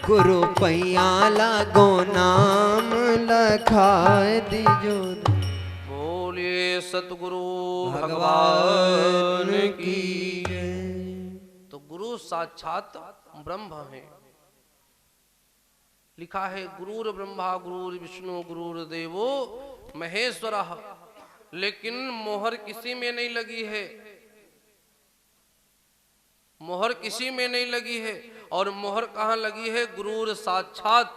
Speaker 2: गुरु पैया लागो नाम लखाए दीजो रे।
Speaker 1: बोलिए सतगुरु
Speaker 2: भगवान
Speaker 1: भगवान
Speaker 2: की
Speaker 1: की।
Speaker 2: जय।
Speaker 1: तो गुरु साक्षात ब्रह्म है। लिखा है गुरुर ब्रह्मा गुरुर विष्णु गुरुर देवो महेश्वरः। लेकिन मोहर किसी में नहीं लगी है, मोहर किसी में नहीं लगी है। और मोहर कहाँ लगी है? गुरुर साक्षात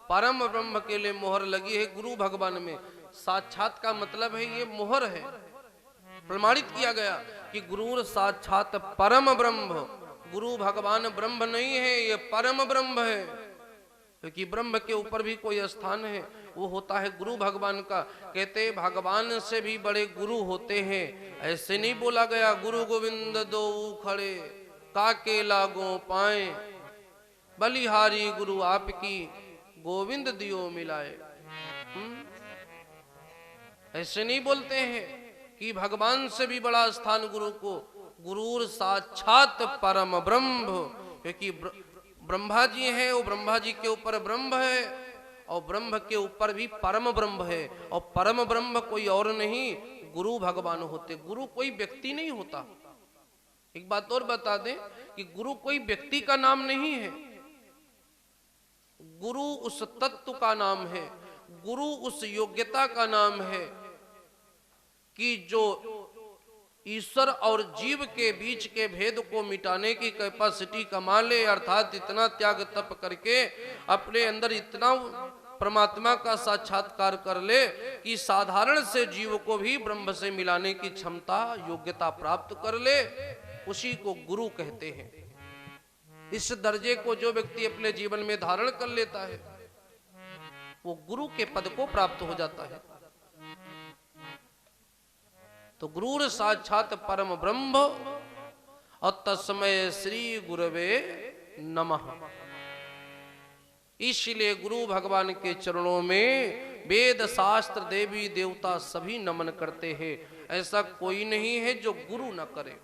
Speaker 1: परम ब्रह्म के लिए मोहर लगी है, गुरु भगवान में। साक्षात का मतलब है ये मोहर है। प्रमाणित किया गया कि गुरुर साक्षात परम ब्रह्म। गुरु भगवान ब्रह्म नहीं है, ये परम ब्रह्म है। क्योंकि ब्रह्म के ऊपर भी कोई स्थान है, वो होता है गुरु भगवान का। कहते भगवान से भी बड़े गुरु होते हैं। ऐसे नहीं बोला गया गुरु गोविंद दो खड़े काके लागो पाए, बलिहारी गुरु आपकी गोविंद दियो मिलाए। ऐसे नहीं बोलते हैं कि भगवान से भी बड़ा स्थान गुरु को। गुरुर साक्षात परम ब्रह्म। क्योंकि ब्रह्मा जी हैं, वो ब्रह्मा जी के ऊपर ब्रह्म है, और ब्रह्म के ऊपर भी परम ब्रह्म है। और परम ब्रह्म कोई और नहीं, गुरु भगवान होते। गुरु कोई व्यक्ति नहीं होता। एक बात और बता दें कि गुरु कोई व्यक्ति का नाम नहीं है, गुरु उस तत्व का नाम है, गुरु उस योग्यता का नाम है कि जो ईश्वर और जीव के बीच के भेद को मिटाने की कैपेसिटी कमा ले। अर्थात इतना त्याग तप करके अपने अंदर इतना परमात्मा का साक्षात्कार कर ले कि साधारण से जीव को भी ब्रह्म से मिलाने की क्षमता योग्यता प्राप्त कर ले, उसी को गुरु कहते हैं। इस दर्जे को जो व्यक्ति अपने जीवन में धारण कर लेता है, वो गुरु के पद को प्राप्त हो जाता है। तो गुरुर साक्षात परम ब्रह्म और तस्मै श्री गुरवे नमः। इसलिए गुरु भगवान के चरणों में वेद शास्त्र देवी देवता सभी नमन करते हैं। ऐसा कोई नहीं है जो गुरु न करे।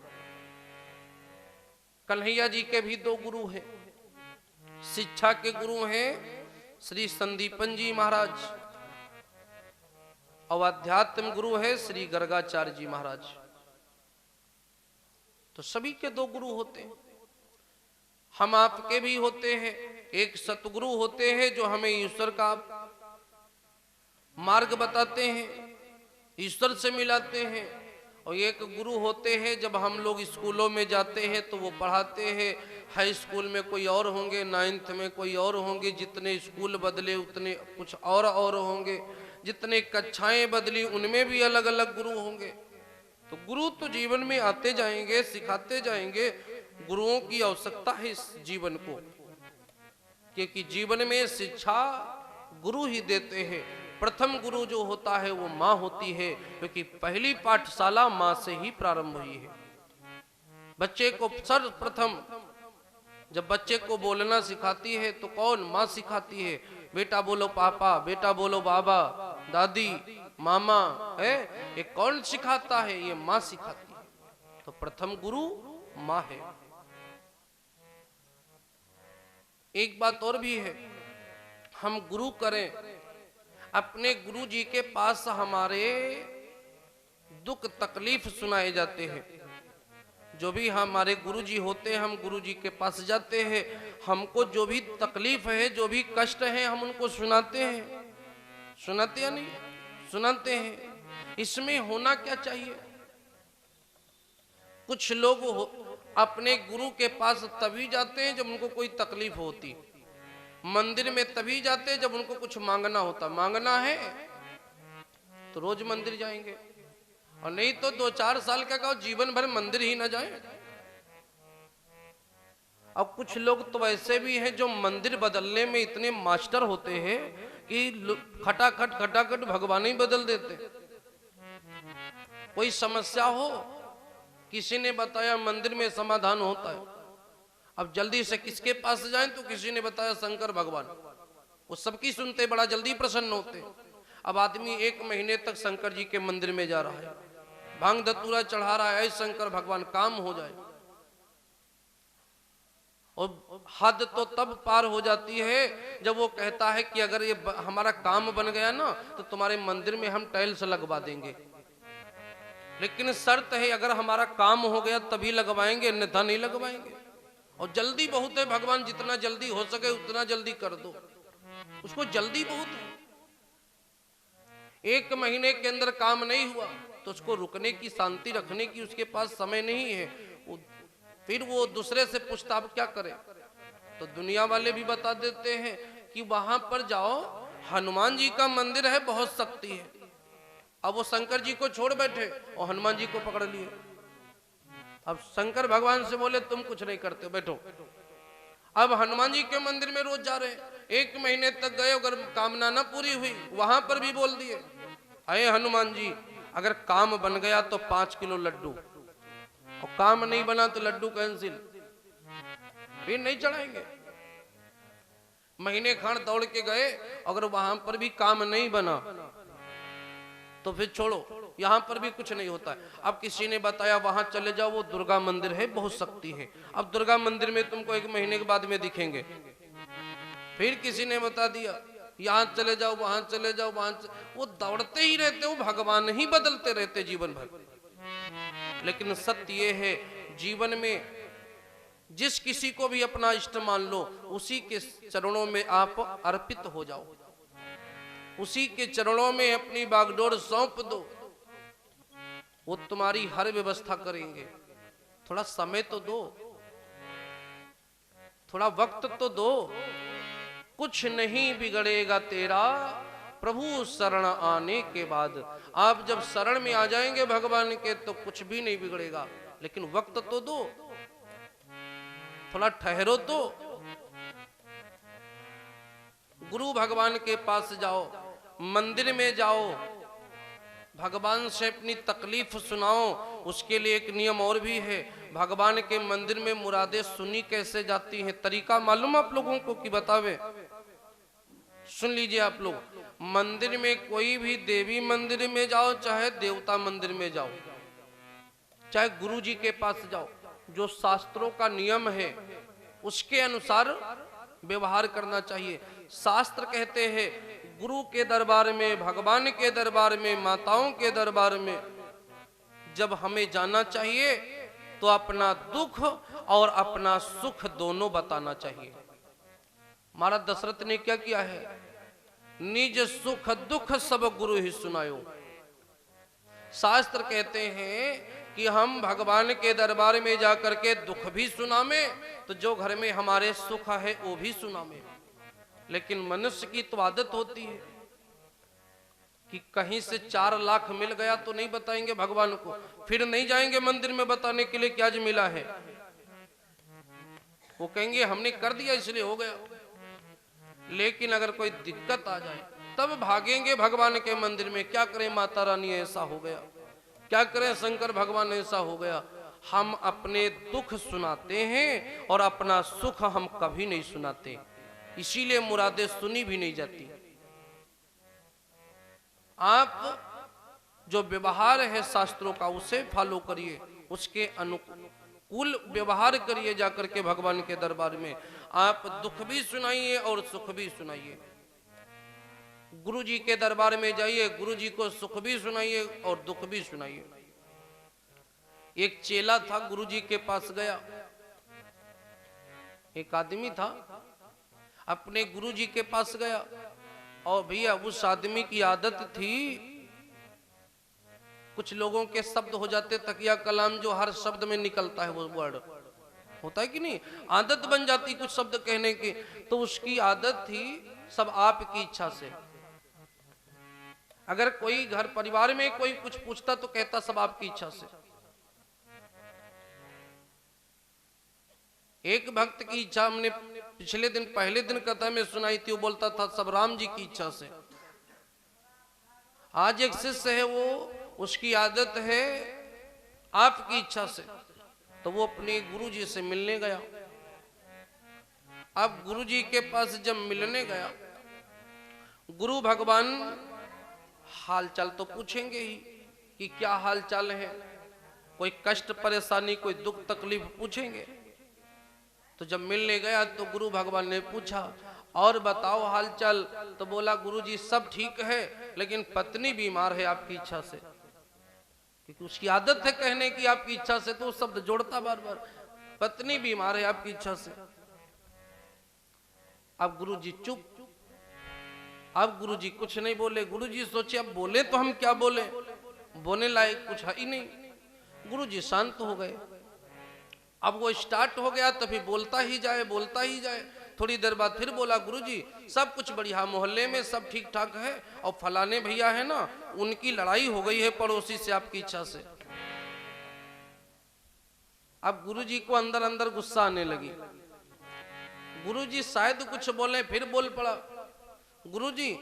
Speaker 1: कन्हैया जी के भी दो गुरु हैं। शिक्षा के गुरु हैं श्री संदीपन जी महाराज, और अध्यात्म गुरु है श्री गर्गाचार्य जी महाराज। तो सभी के दो गुरु होते हैं। हम आपके भी होते हैं। एक सतगुरु होते हैं जो हमें ईश्वर का मार्ग बताते हैं, ईश्वर से मिलाते हैं। और एक गुरु होते हैं जब हम लोग स्कूलों में जाते हैं तो वो पढ़ाते हैं। हाई स्कूल में कोई और होंगे, 9th में कोई और होंगे, जितने स्कूल बदले उतने कुछ और होंगे, जितने कक्षाएं बदली उनमें भी अलग अलग गुरु होंगे। तो गुरु तो जीवन में आते जाएंगे, सिखाते जाएंगे। गुरुओं की आवश्यकता है इस जीवन को, क्योंकि जीवन में शिक्षा गुरु ही देते हैं। प्रथम गुरु जो होता है वो माँ होती है, क्योंकि पहली पाठशाला माँ से ही प्रारंभ हुई है। बच्चे को सर्वप्रथम जब बच्चे को बोलना सिखाती है तो कौन? माँ सिखाती है। बेटा बोलो पापा, बेटा बोलो बाबा, दादी, मामा, है ये कौन सिखाता है? ये माँ सिखाती है। तो प्रथम गुरु माँ है। एक बात और भी है, हम गुरु करें, अपने गुरु जी के पास हमारे दुख तकलीफ सुनाए जाते हैं। जो भी हमारे गुरु जी होते हैं, हम गुरु जी के पास जाते हैं, हमको जो भी तकलीफ है, जो भी कष्ट है, हम उनको सुनाते हैं। सुनाते या नहीं? सुनाते हैं। इसमें होना क्या चाहिए? कुछ लोग अपने गुरु के पास तभी जाते हैं जब उनको कोई तकलीफ होती, मंदिर में तभी जाते हैं जब उनको कुछ मांगना होता। मांगना है तो रोज मंदिर जाएंगे, और नहीं तो 2-4 साल का कहो जीवन भर मंदिर ही ना जाए। अब कुछ लोग तो वैसे भी हैं जो मंदिर बदलने में इतने मास्टर होते हैं कि खटाखट भगवान ही बदल देते। कोई समस्या हो, किसी ने बताया मंदिर में समाधान होता है, अब जल्दी से किसके पास जाएं तो किसी ने बताया शंकर भगवान। वो सबकी सुनते बड़ा जल्दी प्रसन्न होते। अब आदमी 1 महीने तक शंकर जी के मंदिर में जा रहा है, भांग धतूरा चढ़ा रहा है, शंकर भगवान काम हो जाए। और हद तो तब पार हो जाती है जब वो कहता है कि अगर ये हमारा काम बन गया ना तो तुम्हारे मंदिर में हम टाइल्स लगवा देंगे, लेकिन शर्त है अगर हमारा काम हो गया तभी लगवाएंगे, अन्यथा नहीं लगवाएंगे। और जल्दी बहुत है, भगवान जितना जल्दी हो सके उतना जल्दी कर दो, उसको जल्दी बहुत है। 1 महीने के अंदर काम नहीं हुआ तो उसको रुकने की, शांति रखने की उसके पास समय नहीं है। फिर वो दूसरे से पूछता अब क्या करे, तो दुनिया वाले भी बता देते हैं कि वहां पर जाओ, हनुमान जी का मंदिर है, बहुत शक्ति है। अब वो शंकर जी को छोड़ बैठे और हनुमान जी को पकड़ लिए। अब शंकर भगवान से बोले तुम कुछ नहीं करते, बैठो। अब हनुमान जी के मंदिर में रोज जा रहे हैं, 1 महीने तक गए, अगर कामना ना पूरी हुई वहां पर भी बोल दिए अरे हनुमान जी अगर काम बन गया तो 5 किलो लड्डू, और काम नहीं बना तो लड्डू कैंसिल, फिर नहीं चढ़ाएंगे। महीने खान दौड़ के गए, अगर वहां पर भी काम नहीं बना तो फिर छोड़ो, यहां पर भी कुछ नहीं होता है। अब किसी ने बताया वहां चले जाओ, वो दुर्गा मंदिर है, बहुत शक्ति है। अब दुर्गा मंदिर में तुमको 1 महीने के बाद में दिखेंगे। फिर किसी ने बता दिया यहां चले जाओ, वहां चले जाओ, वो दौड़ते ही रहते, वो भगवान ही बदलते रहते जीवन भर। लेकिन सत्य ये है, जीवन में जिस किसी को भी अपना इष्ट मान लो, उसी के चरणों में आप अर्पित हो जाओ, उसी के चरणों में अपनी बागडोर सौंप दो, वो तुम्हारी हर व्यवस्था करेंगे। थोड़ा समय तो दो, थोड़ा वक्त तो दो, कुछ नहीं बिगड़ेगा तेरा प्रभु शरण आने के बाद। आप जब शरण में आ जाएंगे भगवान के तो कुछ भी नहीं बिगड़ेगा, लेकिन वक्त तो दो, थोड़ा ठहरो तो। गुरु भगवान के पास जाओ, मंदिर में जाओ, भगवान से अपनी तकलीफ सुनाओ। उसके लिए एक नियम और भी है, भगवान के मंदिर में मुरादें सुनी कैसे जाती हैं, तरीका मालूम आप लोगों को कि बतावे? सुन लीजिए आप लोग, मंदिर में कोई भी देवी मंदिर में जाओ, चाहे देवता मंदिर में जाओ, चाहे गुरु जी के पास जाओ, जो शास्त्रों का नियम है उसके अनुसार व्यवहार करना चाहिए। शास्त्र कहते हैं गुरु के दरबार में, भगवान के दरबार में, माताओं के दरबार में जब हमें जाना चाहिए तो अपना दुख और अपना सुख दोनों बताना चाहिए। महाराज दशरथ ने क्या किया है, निज सुख दुख सब गुरु ही सुनायो। शास्त्र कहते हैं कि हम भगवान के दरबार में जाकर के दुख भी सुनावे तो जो घर में हमारे सुख है वो भी सुनावे। लेकिन मनुष्य की तो आदत होती है कि कहीं से 4 लाख मिल गया तो नहीं बताएंगे भगवान को, फिर नहीं जाएंगे मंदिर में बताने के लिए क्या आज मिला है। वो कहेंगे हमने कर दिया इसलिए हो गया। लेकिन अगर कोई दिक्कत आ जाए तब भागेंगे भगवान के मंदिर में, क्या करें माता रानी ऐसा हो गया, क्या करें शंकर भगवान ऐसा हो गया। हम अपने दुख सुनाते हैं और अपना सुख हम कभी नहीं सुनाते, इसीलिए मुरादें सुनी भी नहीं जाती। आप जो व्यवहार है शास्त्रों का उसे फॉलो करिए, उसके अनुकूल व्यवहार करिए जाकर के भगवान के दरबार में। आप दुख भी सुनाइए और सुख भी सुनाइए। गुरु जी के दरबार में जाइए, गुरु जी को सुख भी सुनाइए और दुख भी सुनाइए। एक चेला था, गुरु जी के पास गया, एक आदमी था अपने गुरु जी के पास गया, और भैया उस आदमी की आदत थी, कुछ लोगों के शब्द हो जाते तकिया कलाम, जो हर शब्द में निकलता है वो वर्ड होता है कि नहीं, आदत बन जाती कुछ शब्द कहने की। तो उसकी आदत थी सब आपकी इच्छा से। अगर कोई घर परिवार में कोई कुछ पूछता तो कहता सब आपकी इच्छा से। एक भक्त की इच्छा हमने पिछले दिन पहले दिन कथा में सुनाई थी, वो बोलता था सब राम जी की इच्छा से। आज एक शिष्य है, वो उसकी आदत है आपकी इच्छा से, तो वो अपने गुरु जी से मिलने गया। अब गुरु जी के पास जब मिलने गया, गुरु भगवान हालचाल तो पूछेंगे ही कि क्या हालचाल है, कोई कष्ट परेशानी कोई दुख तकलीफ पूछेंगे। तो जब मिलने गया तो गुरु भगवान ने पूछा और बताओ हालचाल। तो बोला गुरुजी सब ठीक है, लेकिन पत्नी बीमार है आपकी इच्छा से। क्योंकि उसकी आदत है कहने की आपकी इच्छा से, तो वो शब्द जोड़ता बार बार, पत्नी बीमार है आपकी इच्छा से। अब गुरुजी चुप। अब गुरुजी कुछ नहीं बोले। गुरुजी सोचे अब बोले तो हम क्या बोले, बोलने लायक कुछ है ही नहीं। गुरुजी शांत हो गए। अब वो स्टार्ट हो गया तो फिर बोलता ही जाए बोलता ही जाए। थोड़ी देर बाद फिर बोला गुरुजी सब कुछ बढ़िया, मोहल्ले में सब ठीक ठाक है, और फलाने भैया है ना, उनकी लड़ाई हो गई है पड़ोसी से आपकी इच्छा से। अब गुरुजी को अंदर अंदर गुस्सा आने लगी। गुरुजी शायद कुछ बोले, फिर बोल पड़ा गुरुजी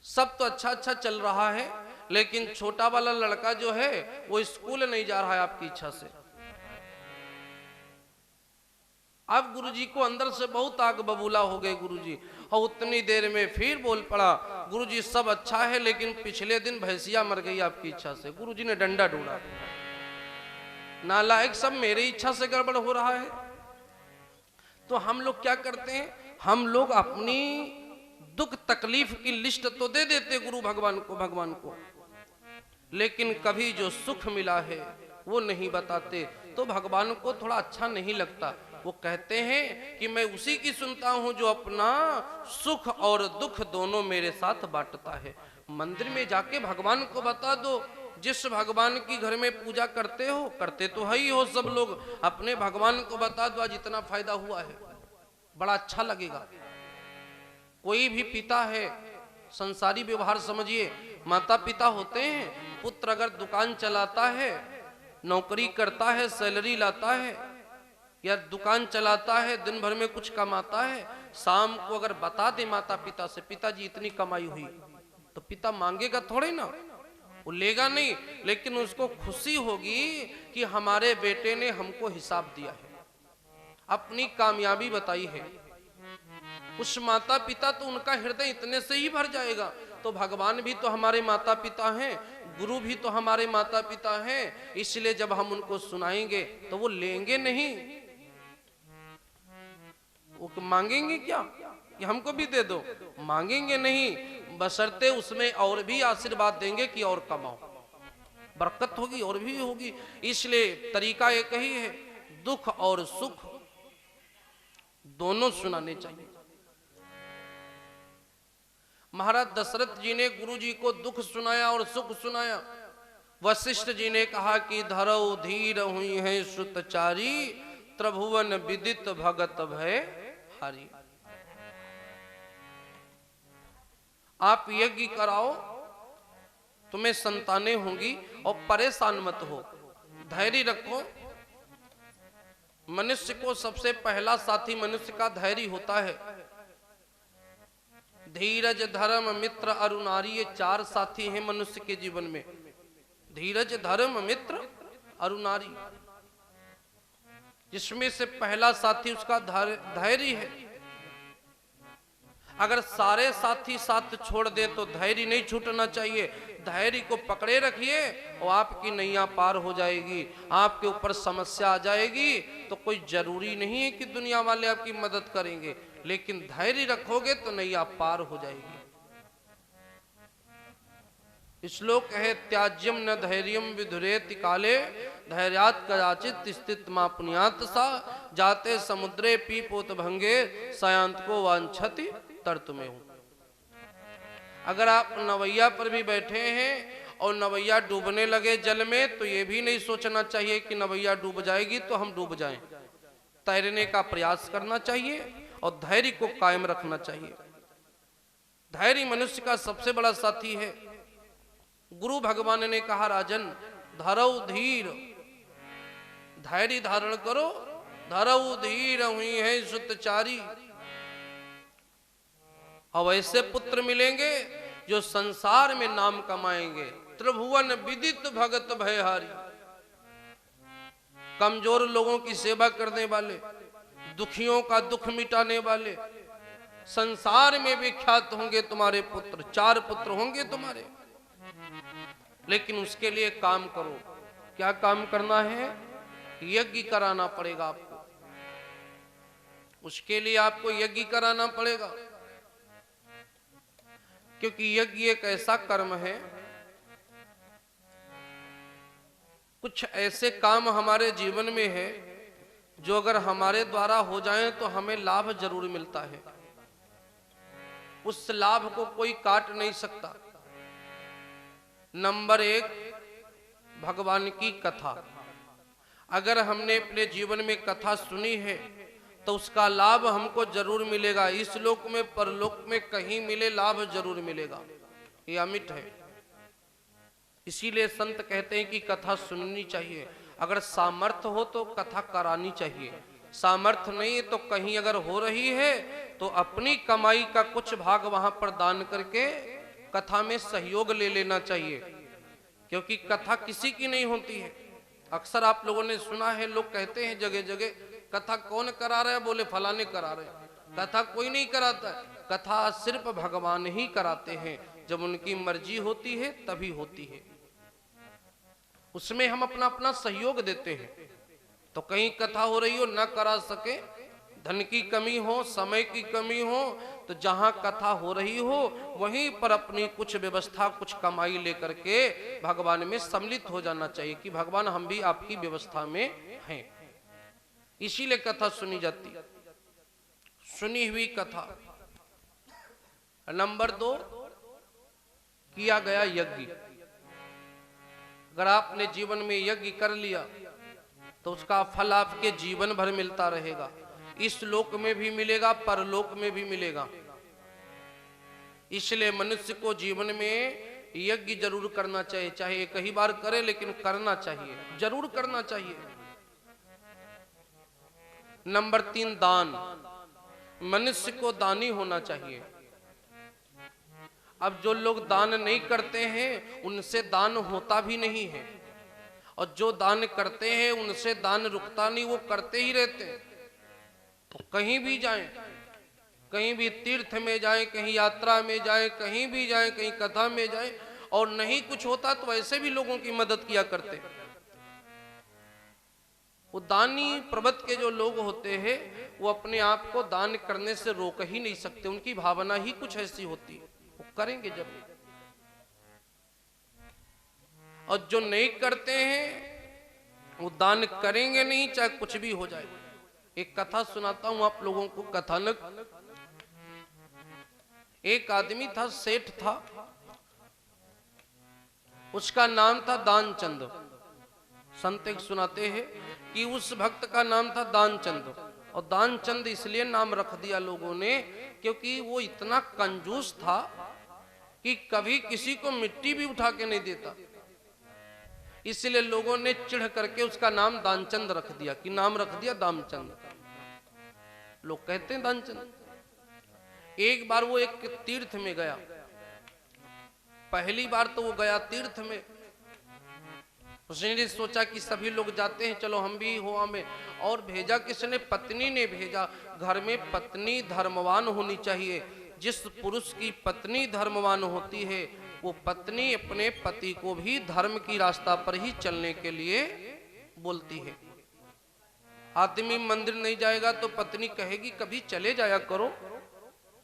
Speaker 1: सब तो अच्छा अच्छा चल रहा है, लेकिन छोटा वाला लड़का जो है वो स्कूल नहीं जा रहा है आपकी इच्छा से। अब गुरुजी को अंदर से बहुत आग बबूला हो गए गुरुजी, और उतनी देर में फिर बोल पड़ा गुरुजी सब अच्छा है, लेकिन पिछले दिन भैंसिया मर गई आपकी इच्छा से। गुरुजी ने डंडा ढूंढा, नालायक सब मेरी इच्छा से गड़बड़ हो रहा है। तो हम लोग क्या करते हैं, हम लोग अपनी दुख तकलीफ की लिस्ट तो दे देते गुरु भगवान को, लेकिन कभी जो सुख मिला है वो नहीं बताते, तो भगवान को थोड़ा अच्छा नहीं लगता। वो कहते हैं कि मैं उसी की सुनता हूं जो अपना सुख और दुख दोनों मेरे साथ बांटता है। मंदिर में जाके भगवान को बता दो, जिस भगवान की घर में पूजा करते हो, करते तो है ही हो सब लोग, अपने भगवान को बता दो आज इतना फायदा हुआ है, बड़ा अच्छा लगेगा। कोई भी पिता है, संसारी व्यवहार समझिए, माता पिता होते हैं, पुत्र अगर दुकान चलाता है, नौकरी करता है, सैलरी लाता है, या दुकान चलाता है, दिन भर में कुछ कमाता है, शाम को अगर बता दे माता पिता से पिताजी इतनी कमाई हुई, तो पिता मांगेगा थोड़े ना, वो लेगा नहीं, लेकिन उसको खुशी होगी कि हमारे बेटे ने हमको हिसाब दिया है, अपनी कामयाबी बताई है। उस माता पिता तो उनका हृदय इतने से ही भर जाएगा। तो भगवान भी तो हमारे माता पिता हैं, गुरु भी तो हमारे माता पिता हैं, इसलिए जब हम उनको सुनाएंगे तो वो लेंगे नहीं, वो मांगेंगे क्या कि हमको भी दे दो, मांगेंगे नहीं, बशर्ते उसमें और भी आशीर्वाद देंगे कि और कमाओ, बरकत होगी और भी होगी। इसलिए तरीका एक ही है, दुख और सुख दोनों सुनाने चाहिए। महाराज दशरथ जी ने गुरु जी को दुख सुनाया और सुख सुनाया। वशिष्ठ जी ने कहा कि धरौ धीर हुई है श्रुतचारी, त्रिभुवन विदित भगत भय हारी। आप यज्ञ कराओ, तुम्हें संतानें होंगी, और परेशान मत हो, धैर्य रखो। मनुष्य को सबसे पहला साथी मनुष्य का धैर्य होता है। धीरज धर्म मित्र अरुणारी, ये चार साथी हैं मनुष्य के जीवन में। धीरज धर्म मित्र अरुणारी, जिसमें से पहला साथी उसका धैर्य है। अगर सारे साथी साथ छोड़ दे तो धैर्य नहीं छूटना चाहिए, धैर्य को पकड़े रखिए और आपकी नैया पार हो जाएगी। आपके ऊपर समस्या आ जाएगी तो कोई जरूरी नहीं है कि दुनिया वाले आपकी मदद करेंगे, लेकिन धैर्य रखोगे तो नैया पार हो जाएगी। श्लोक है त्याज्यम न धैर्यम विधुरेति काले, धैर्यात् कदाचित् स्थित मा पुण्यात् सा, जाते समुद्रे पीपोत भंगे, सायांत को वांछति तर्त में हूं। अगर आप नवैया पर भी बैठे हैं और नवैया डूबने लगे जल में, तो ये भी नहीं सोचना चाहिए कि नवैया डूब जाएगी तो हम डूब जाएं। तैरने का प्रयास करना चाहिए और धैर्य को कायम रखना चाहिए। धैर्य मनुष्य का सबसे बड़ा साथी है। गुरु भगवान ने कहा राजन धरौ धीर, धैर्य धारण करो, धरौ धीर हुई है सुतचारी। अब ऐसे पुत्र मिलेंगे जो संसार में नाम कमाएंगे। त्रिभुवन विदित भगत भयहारी, कमजोर लोगों की सेवा करने वाले, दुखियों का दुख मिटाने वाले, संसार में विख्यात होंगे तुम्हारे पुत्र। 4 पुत्र होंगे तुम्हारे, लेकिन उसके लिए काम करो। क्या काम करना है? यज्ञ कराना पड़ेगा आपको। उसके लिए आपको यज्ञ कराना पड़ेगा, क्योंकि यज्ञ एक ऐसा कर्म है, कुछ ऐसे काम हमारे जीवन में है जो अगर हमारे द्वारा हो जाएं तो हमें लाभ जरूर मिलता है। उस लाभ को कोई काट नहीं सकता। नंबर 1, भगवान की कथा। अगर हमने अपने जीवन में कथा सुनी है तो उसका लाभ हमको जरूर मिलेगा। इस लोक में परलोक में कहीं मिले, लाभ जरूर मिलेगा, ये अमिट है। इसीलिए संत कहते हैं कि कथा सुननी चाहिए। अगर सामर्थ्य हो तो कथा करानी चाहिए, सामर्थ्य नहीं है तो कहीं अगर हो रही है तो अपनी कमाई का कुछ भाग वहां पर दान करके कथा में सहयोग ले लेना चाहिए, क्योंकि कथा किसी की नहीं होती है। अक्सर आप लोगों ने सुना है, लोग कहते हैं जगह जगह, कथा कौन करा रहा है? बोले फलाने करा रहे हैं। कथा कोई नहीं कराता है, कथा सिर्फ भगवान ही कराते हैं। जब उनकी मर्जी होती है तभी होती है, उसमें हम अपना अपना सहयोग देते हैं। तो कहीं कथा हो रही हो, ना करा सके, धन की कमी हो, समय की कमी हो, तो जहां कथा हो रही हो वहीं पर अपनी कुछ व्यवस्था, कुछ कमाई लेकर के भगवान में सम्मिलित हो जाना चाहिए कि भगवान हम भी आपकी व्यवस्था में हैं। इसीलिए कथा सुनी जाती, सुनी हुई कथा। नंबर 2, किया गया यज्ञ। अगर आपने जीवन में यज्ञ कर लिया तो उसका फल आपके जीवन भर मिलता रहेगा। इस लोक में भी मिलेगा, परलोक में भी मिलेगा। इसलिए मनुष्य को जीवन में यज्ञ जरूर करना चाहिए, चाहे एक ही बार करे लेकिन करना चाहिए, जरूर करना चाहिए। नंबर 3, दान। मनुष्य को दानी होना चाहिए। अब जो लोग दान नहीं करते हैं उनसे दान होता भी नहीं है, और जो दान करते हैं उनसे दान रुकता नहीं, वो करते ही रहते हैं। तो कहीं भी जाएं, कहीं भी तीर्थ में जाएं, कहीं यात्रा में जाएं, कहीं भी जाएं, कहीं कथा में जाएं, और नहीं कुछ होता तो ऐसे भी लोगों की मदद किया करते। वो दानी प्रवृत्ति के जो लोग होते हैं वो अपने आप को दान करने से रोक ही नहीं सकते, उनकी भावना ही कुछ ऐसी होती है, वो करेंगे जरूर। और जो नहीं करते हैं वो दान करेंगे नहीं, चाहे कुछ भी हो जाए। एक कथा सुनाता हूं आप लोगों को, कथानक। एक आदमी था, सेठ था, उसका नाम था दानचंद। संत एक सुनाते हैं कि उस भक्त का नाम था दानचंद, और दानचंद इसलिए नाम रख दिया लोगों ने क्योंकि वो इतना कंजूस था कि कभी किसी को मिट्टी भी उठा के नहीं देता। इसलिए लोगों ने चिढ़ करके उसका नाम दानचंद रख दिया, कि नाम रख दिया दामचंद। लोग कहते हैं दानचंद। एक बार वो एक तीर्थ में गया, पहली बार तो वो गया तीर्थ में। उसने सोचा कि सभी लोग जाते हैं, चलो हम भी हो हमें, और भेजा किसने? पत्नी ने भेजा। घर में पत्नी धर्मवान होनी चाहिए। जिस पुरुष की पत्नी धर्मवान होती है वो पत्नी अपने पति को भी धर्म की रास्ता पर ही चलने के लिए बोलती है। आदमी मंदिर नहीं जाएगा तो पत्नी कहेगी कभी चले जाया करो,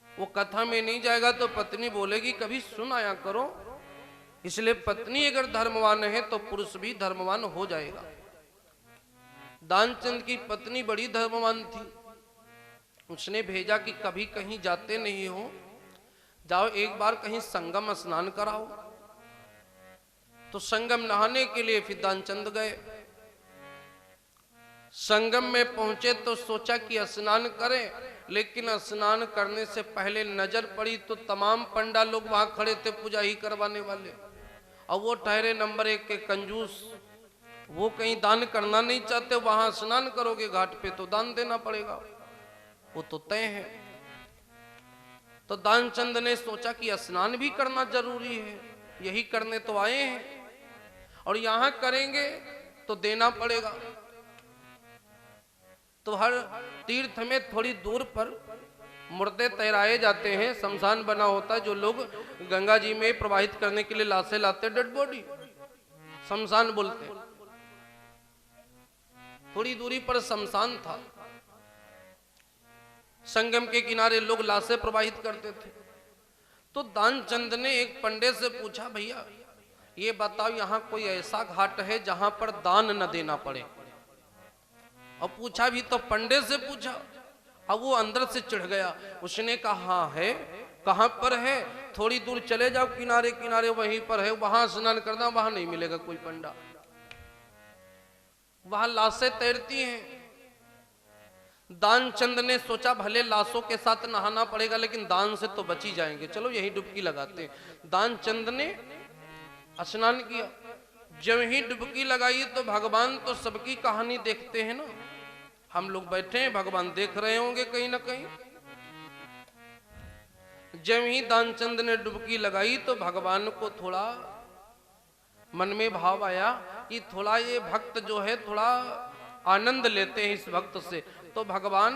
Speaker 1: वो कथा में नहीं जाएगा तो पत्नी बोलेगी कभी सुन आया करो। इसलिए पत्नी अगर धर्मवान है तो पुरुष भी धर्मवान हो जाएगा। दानचंद की पत्नी बड़ी धर्मवान थी। उसने भेजा कि कभी कहीं जाते नहीं हो, जाओ एक बार कहीं संगम स्नान कराओ। तो संगम नहाने के लिए फिर दानचंद गए। संगम में पहुंचे तो सोचा कि स्नान करें, लेकिन स्नान करने से पहले नजर पड़ी तो तमाम पंडा लोग वहां खड़े थे पूजा ही करवाने वाले, और वो ठहरे नंबर 1 के कंजूस। वो कहीं दान करना नहीं चाहते, वहां स्नान करोगे घाट पे तो दान देना पड़ेगा, वो तो तय है। तो दानचंद ने सोचा कि स्नान भी करना जरूरी है, यही करने तो आए हैं, और यहां करेंगे तो देना पड़ेगा। तो हर तीर्थ में थोड़ी दूर पर मुर्दे तैराए जाते हैं, शमशान बना होता है, जो लोग गंगा जी में प्रवाहित करने के लिए लाशें लाते, डेड बॉडी शमशान बोलते हैं। थोड़ी दूरी पर शमशान था। संगम के किनारे लोग लाशें प्रवाहित करते थे। तो दानचंद ने एक पंडित से पूछा, भैया ये बताओ यहाँ कोई ऐसा घाट है जहां पर दान न देना पड़े? और पूछा भी तो पंडित से पूछा। अब वो अंदर से चिढ़ गया। उसने कहा हाँ है। कहां पर है? थोड़ी दूर चले जाओ, किनारे किनारे वहीं पर है, वहां स्नान करना, वहां नहीं मिलेगा कोई पंडा, वहां लाशें तैरती हैं। दानचंद ने सोचा भले लाशों के साथ नहाना पड़ेगा लेकिन दान से तो बच ही जाएंगे, चलो यही डुबकी लगाते हैं। दानचंद ने स्नान किया। जब ही डुबकी लगाई तो भगवान तो सबकी कहानी देखते हैं ना, हम लोग बैठे हैं, भगवान देख रहे होंगे कहीं ना कहीं। जब ही दानचंद ने डुबकी लगाई तो भगवान को थोड़ा मन में भाव आया कि थोड़ा ये भक्त जो है थोड़ा आनंद लेते हैं इस भक्त से। तो भगवान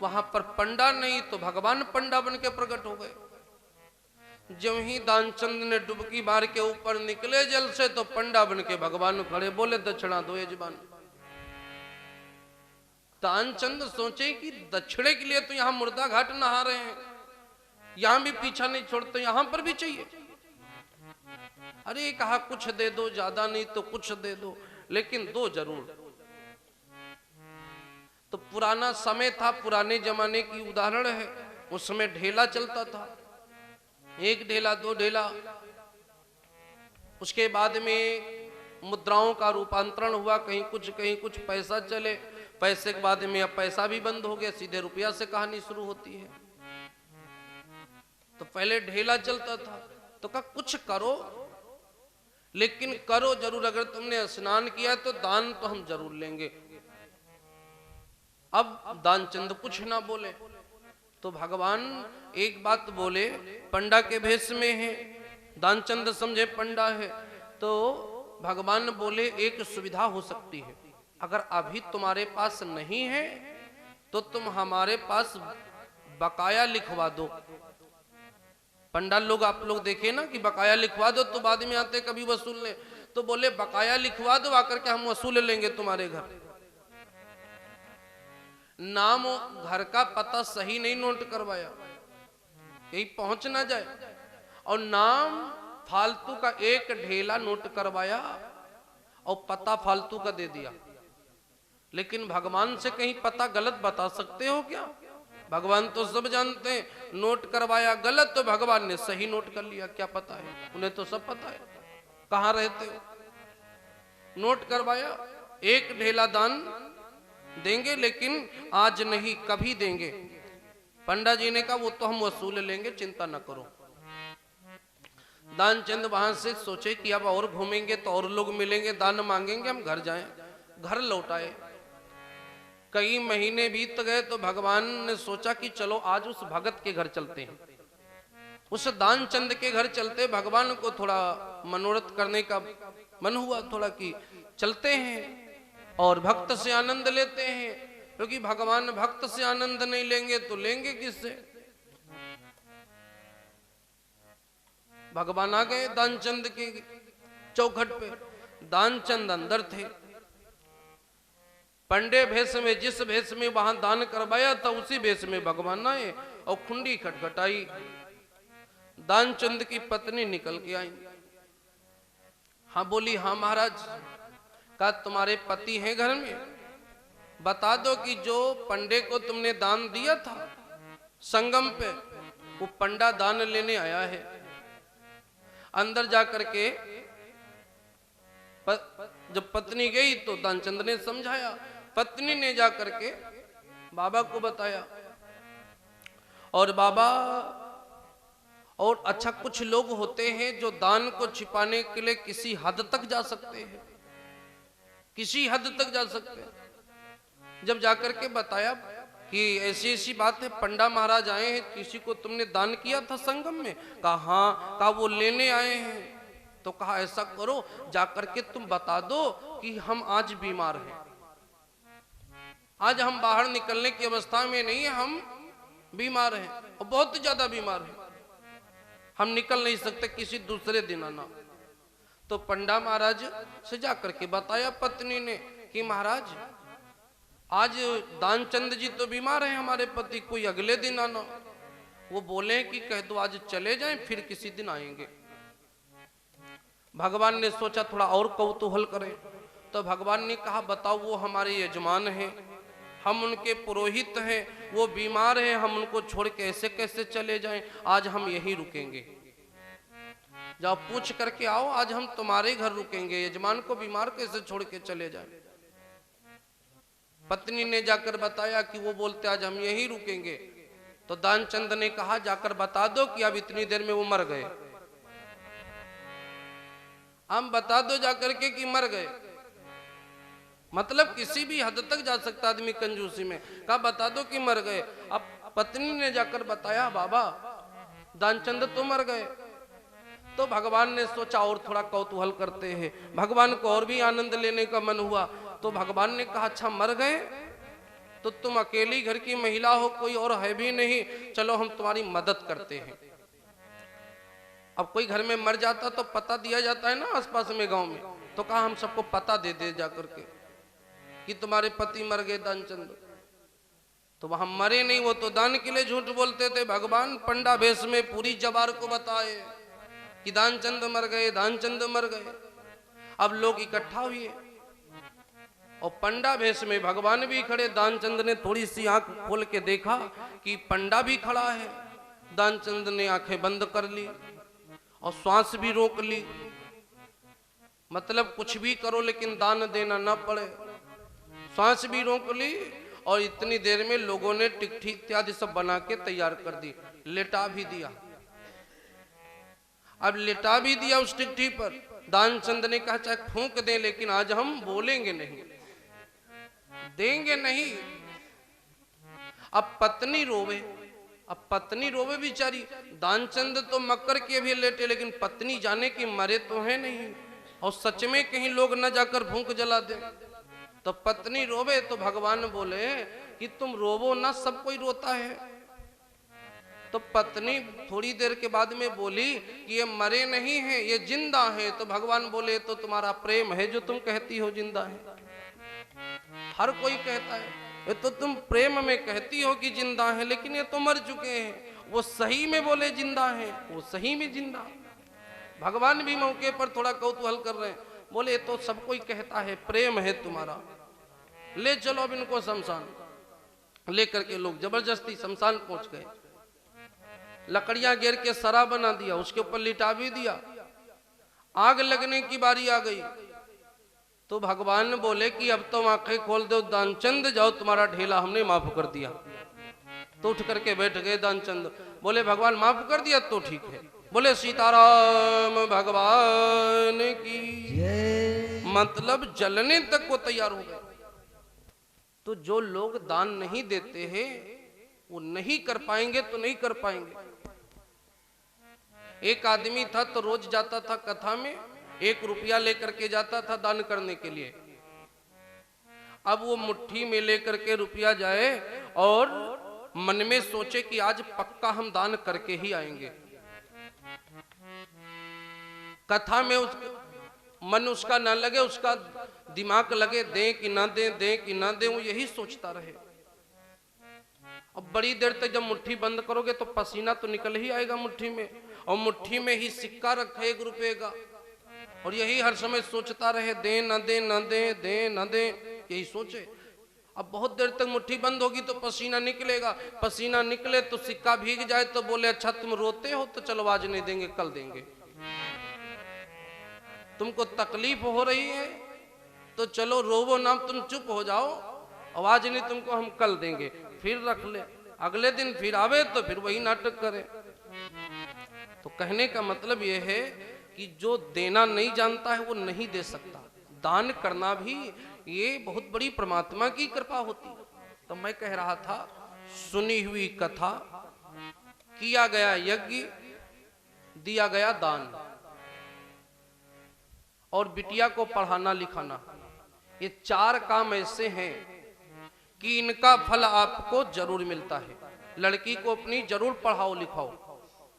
Speaker 1: वहां पर पंडा नहीं तो भगवान पंडा बन के प्रकट हो गए। जब ही दानचंद ने डुबकी मार के ऊपर निकले जल से तो पंडा बन के भगवान खड़े, बोले दक्षिणा दो यजमान। दानचंद सोचे कि दक्षिणे के लिए तो यहाँ मुर्दा घाट नहा रहे हैं, यहां भी पीछा नहीं छोड़ते, यहां पर भी चाहिए। अरे कहा कुछ दे दो, ज्यादा नहीं तो कुछ दे दो, लेकिन दो जरूर। तो पुराना समय था, पुराने जमाने की उदाहरण है, उसमें ढेला चलता था, एक ढेला दो ढेला। उसके बाद में मुद्राओं का रूपांतरण हुआ, कहीं कुछ पैसा चले, पैसे के बाद में अब पैसा भी बंद हो गया, सीधे रुपया से कहानी शुरू होती है। तो पहले ढेला चलता था। तो कहा कुछ करो, लेकिन करो जरूर, अगर तुमने स्नान किया तो दान तो हम जरूर लेंगे। अब दानचंद कुछ ना बोले तो भगवान एक बात बोले, पंडा के भेष में है, दानचंद समझे पंडा है। तो भगवान बोले एक सुविधा हो सकती है, अगर अभी तुम्हारे पास नहीं है तो तुम हमारे पास बकाया लिखवा दो। पंडा लोग आप लोग देखे ना कि बकाया लिखवा दो तो बाद में आते कभी वसूल ले, तो बोले बकाया लिखवा दो, आकर के हम वसूल लेंगे तुम्हारे घर। नाम घर का पता सही नहीं नोट करवाया, कहीं पहुंच ना जाए, और नाम फालतू का एक ढेला नोट करवाया और पता फालतू का दे दिया। लेकिन भगवान से कहीं पता गलत बता सकते हो क्या? भगवान तो सब जानते हैं, नोट करवाया गलत तो भगवान ने सही नोट कर लिया, क्या पता है, उन्हें तो सब पता है कहां रहते हो। नोट करवाया, एक ढेला दान देंगे लेकिन आज नहीं कभी देंगे। पंडा जी ने कहा वो तो हम वसूल लेंगे, चिंता न करो। दानचंद वहां से सोचे कि अब और घूमेंगे तो और लोग मिलेंगे, दान मांगेंगे, हम घर जाएं। घर लौट आए। कई महीने बीत गए तो भगवान ने सोचा कि चलो आज उस भगत के घर चलते हैं, उस दानचंद के घर चलते। भगवान को थोड़ा मनोरथ करने का मन हुआ थोड़ा कि चलते हैं और भक्त से आनंद लेते हैं, क्योंकि भगवान भक्त से आनंद नहीं लेंगे तो लेंगे किससे। भगवान आ गए दानचंद के चौखट पे। दानचंद अंदर थे, पंडे भेष में, जिस भेष में वहां दान करवाया था उसी भेष में भगवान आए और खुंडी खटखटाई। दानचंद की पत्नी निकल के आई। हाँ बोली, हाँ महाराज। कहा तुम्हारे पति हैं घर में? बता दो कि जो पंडे को तुमने दान दिया था संगम पे, वो पंडा दान लेने आया है। अंदर जाकर के जब पत्नी गई तो दानचंद ने समझाया, पत्नी ने जाकर के बाबा को बताया। और बाबा, और अच्छा कुछ लोग होते हैं जो दान को छिपाने के लिए किसी हद तक जा सकते हैं, किसी हद तक जा सकते हैं। जब जाकर के बताया कि ऐसी ऐसी बात है, पंडा महाराज आए हैं, किसी को तुमने दान किया था संगम में? कहा हाँ। कहा वो लेने आए हैं। तो कहा ऐसा करो, जाकर के तुम बता दो कि हम आज बीमार हैं, आज हम बाहर निकलने की अवस्था में नहीं है, हम बीमार हैं और बहुत ज्यादा बीमार हैं, हम निकल नहीं सकते, किसी दूसरे दिन आना। तो पंडा महाराज से जाकर के बताया पत्नी ने कि महाराज आज दानचंद जी तो बीमार हैं हमारे पति, कोई अगले दिन आना। वो बोले कि कह दो आज चले जाएं, फिर किसी दिन आएंगे। भगवान ने सोचा थोड़ा और कौतूहल करें, तो भगवान ने कहा बताओ, वो हमारे यजमान हैं, हम उनके पुरोहित हैं, वो बीमार हैं, हम उनको छोड़ के ऐसे कैसे चले जाएं? आज हम यहीं रुकेंगे। जाओ पूछ करके आओ, आज हम तुम्हारे घर रुकेंगे, यजमान को बीमार कैसे छोड़ के चले जाएं? पत्नी ने जाकर बताया कि वो बोलते आज हम यहीं रुकेंगे। तो दानचंद ने कहा जाकर बता दो कि अब इतनी देर में वो मर गए, हम बता दो जाकर के कि मर गए। मतलब किसी भी हद तक जा सकता आदमी कंजूसी में। कहा बता दो कि मर गए। अब पत्नी ने जाकर बताया बाबा दानचंद तो मर गए। तो भगवान ने सोचा और थोड़ा कौतूहल करते हैं, भगवान को और भी आनंद लेने का मन हुआ। तो भगवान ने कहा अच्छा मर गए तो तुम अकेली घर की महिला हो, कोई और है भी नहीं, चलो हम तुम्हारी मदद करते हैं। अब कोई घर में मर जाता तो पता दिया जाता है ना आसपास में गांव में, तो कहा हम सबको पता दे दे जाकर के कि तुम्हारे पति मर गए दानचंद। तो वहां मरे नहीं, वो तो दान के लिए झूठ बोलते थे। भगवान पंडा भेष में पूरी जवार को बताए कि दानचंद मर गए, दानचंद मर गए। अब लोग इकट्ठा हुए और पंडा भेष में भगवान भी खड़े। दानचंद ने थोड़ी सी आंख खोल के देखा कि पंडा भी खड़ा है। दानचंद ने आंखें बंद कर ली और श्वास भी रोक ली। मतलब कुछ भी करो लेकिन दान देना ना पड़े। श्वास भी रोक ली और इतनी देर में लोगों ने टिकठी इत्यादि सब बना के तैयार कर दी, लेटा भी दिया। अब लेटा भी दिया उस टिकठी पर। दानचंद ने कहा चाहे फूंक दें लेकिन आज हम बोलेंगे नहीं, देंगे नहीं। अब पत्नी रोवे, अब पत्नी रोवे बेचारी। दानचंद तो मकर के भी लेटे, लेकिन पत्नी जाने की मरे तो है नहीं, और सच में कहीं लोग न जाकर भूख जला दे। तो पत्नी रोवे तो भगवान बोले कि तुम रोवो ना, सब कोई रोता है। तो पत्नी थोड़ी देर के बाद में बोली कि ये मरे नहीं हैं, ये जिंदा हैं। तो भगवान बोले तो तुम्हारा प्रेम है जो तुम कहती हो जिंदा है। हर कोई कहता है, ये तो तुम प्रेम में कहती हो कि जिंदा है, लेकिन ये तो मर चुके हैं। वो सही में बोले जिंदा है, वो सही में जिंदा। भगवान भी मौके पर थोड़ा कौतूहल कर रहे हैं, बोले तो सब कोई कहता है प्रेम है तुम्हारा, ले चलो अब इनको शमशान। लेकर के लोग जबरदस्ती शमशान पहुंच गए। लकड़ियां घेर के सरा बना दिया, उसके ऊपर लिटा भी दिया। आग लगने की बारी आ गई तो भगवान बोले कि अब तुम आंखें खोल दो दानचंद, जाओ तुम्हारा ढेला हमने माफ कर दिया। तो उठ करके बैठ गए दानचंद। बोले भगवान माफ कर दिया तो ठीक है। बोले सीताराम भगवान की। मतलब जलने तक वो तैयार हो गए। तो जो लोग दान नहीं देते हैं वो नहीं कर पाएंगे तो नहीं कर पाएंगे। एक आदमी था तो रोज जाता था कथा में, 1 रुपया लेकर के जाता था दान करने के लिए। अब वो मुट्ठी में लेकर के रुपया जाए और मन में सोचे कि आज पक्का हम दान करके ही आएंगे। कथा में मन उसका ना लगे, उसका दिमाग लगे दें कि ना दें, दें कि ना दें, वो यही सोचता रहे। अब बड़ी देर तक जब मुट्ठी बंद करोगे तो पसीना तो निकल ही आएगा मुट्ठी में, और मुट्ठी में ही सिक्का रखा 1 रुपए का, और यही हर समय सोचता रहे दें ना दें, ना दें, दें ना दें, यही सोचे। अब बहुत देर तक मुट्ठी बंद होगी तो पसीना निकलेगा, पसीना निकले तो सिक्का भीग जाए तो बोले अच्छा तुम रोते हो तो चलो आज नहीं देंगे कल देंगे। तुमको तकलीफ हो रही है तो चलो रोवो ना, तुम चुप हो जाओ, आवाज नहीं तुमको हम कल देंगे। फिर रख ले, अगले दिन फिर आवे तो फिर वही नाटक करे। तो कहने का मतलब यह है कि जो देना नहीं जानता है वो नहीं दे सकता। दान करना भी ये बहुत बड़ी परमात्मा की कृपा होती है। तो मैं कह रहा था, सुनी हुई कथा, किया गया यज्ञ, दिया गया दान, और बिटिया को पढ़ाना लिखाना, ये 4 काम ऐसे हैं कि इनका फल आपको जरूर मिलता है। लड़की को अपनी जरूर पढ़ाओ लिखाओ,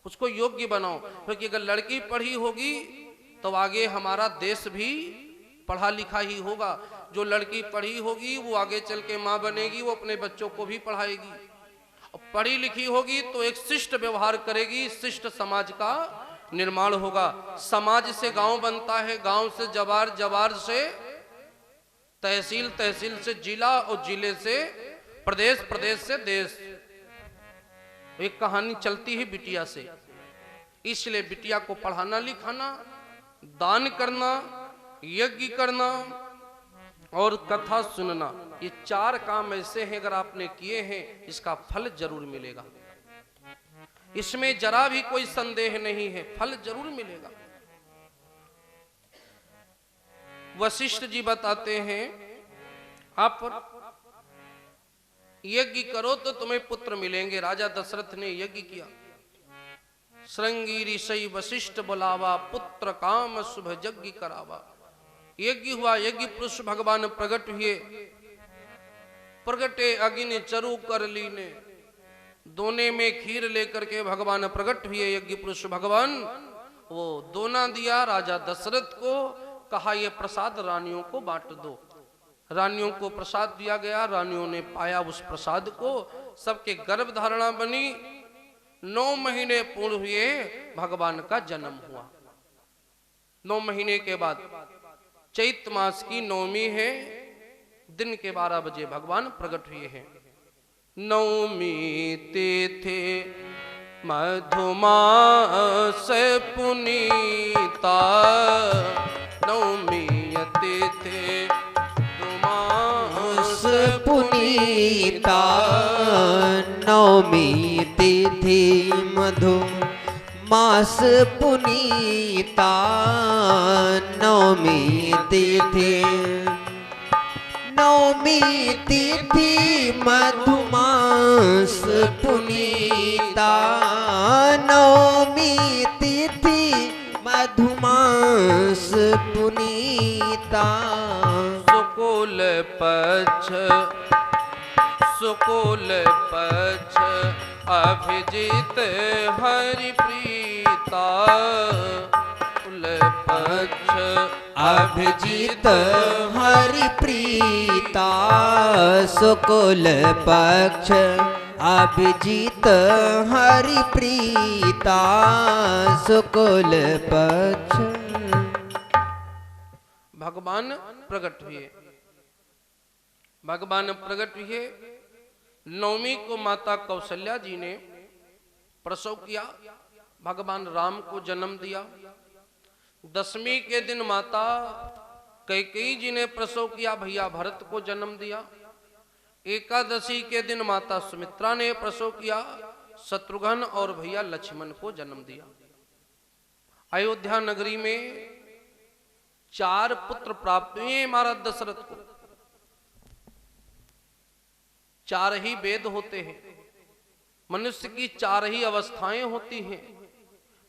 Speaker 1: उसको योग्य बनाओ, क्योंकि अगर लड़की पढ़ी होगी तो आगे हमारा देश भी पढ़ा लिखा ही होगा। जो लड़की पढ़ी होगी वो आगे चल के माँ बनेगी, वो अपने बच्चों को भी पढ़ाएगी। और पढ़ी लिखी होगी तो एक शिष्ट व्यवहार करेगी, शिष्ट समाज का निर्माण होगा। समाज से गांव बनता है, गांव से जवार, जवार से तहसील, तहसील से जिला और जिले से प्रदेश, प्रदेश से देश। एक कहानी चलती है बिटिया से। इसलिए बिटिया को पढ़ाना लिखाना, दान करना, यज्ञ करना और कथा सुनना, ये 4 काम ऐसे हैं अगर आपने किए हैं इसका फल जरूर मिलेगा। इसमें जरा भी कोई संदेह नहीं है, फल जरूर मिलेगा। वशिष्ठ जी बताते हैं आप यज्ञ करो तो तुम्हें पुत्र मिलेंगे। राजा दशरथ ने यज्ञ किया। श्रृंगी ऋषि वशिष्ठ बुलावा, पुत्र काम शुभ यज्ञ करावा। यज्ञ हुआ, यज्ञ पुरुष भगवान प्रकट हुए। प्रगटे अग्नि चरु कर लीने, दोने में खीर लेकर के भगवान प्रकट हुए। यज्ञ पुरुष भगवान वो दोना दिया राजा दशरथ को, कहा ये प्रसाद रानियों को बांट दो। रानियों को प्रसाद दिया गया, रानियों ने पाया उस प्रसाद को, सबके गर्भ धारणा बनी। 9 महीने पूर्ण हुए, भगवान का जन्म हुआ। 9 महीने के बाद चैत्र मास की 9वीं है, दिन के 12 बजे भगवान प्रकट हुए हैं। 9वीं तिथि मधुमास पुनीता, 9वीं तिथि मधुमास
Speaker 2: पुनीता, 9वीं तिथि मधु मास पुनीता, 9वीं तिथि, 9वीं तिथि मधुमास पुनीता, 9वीं तिथि मधुमास पुनीता।
Speaker 1: शुक्ल पक्ष, शुक्ल पक्ष अभिजीत हरि प्रीता, शुक्ल पक्ष
Speaker 2: अभिजीत हरि प्रीता, शुक्ल पक्ष अभिजीत हरि प्रीता, शुक्ल पक्ष।
Speaker 1: भगवान प्रकट हुए। भगवान प्रकट हुए। 9वीं को माता कौशल्या जी ने प्रसव किया, भगवान राम को जन्म दिया। 10वीं के दिन माता कैकेयी जी ने प्रसव किया, भैया भरत को जन्म दिया। एकादशी के दिन माता सुमित्रा ने प्रसव किया, शत्रुघ्न और भैया लक्ष्मण को जन्म दिया। अयोध्या नगरी में 4 पुत्र प्राप्त हुए महाराज दशरथ को। 4 ही वेद होते हैं, मनुष्य की 4 ही अवस्थाएं होती हैं।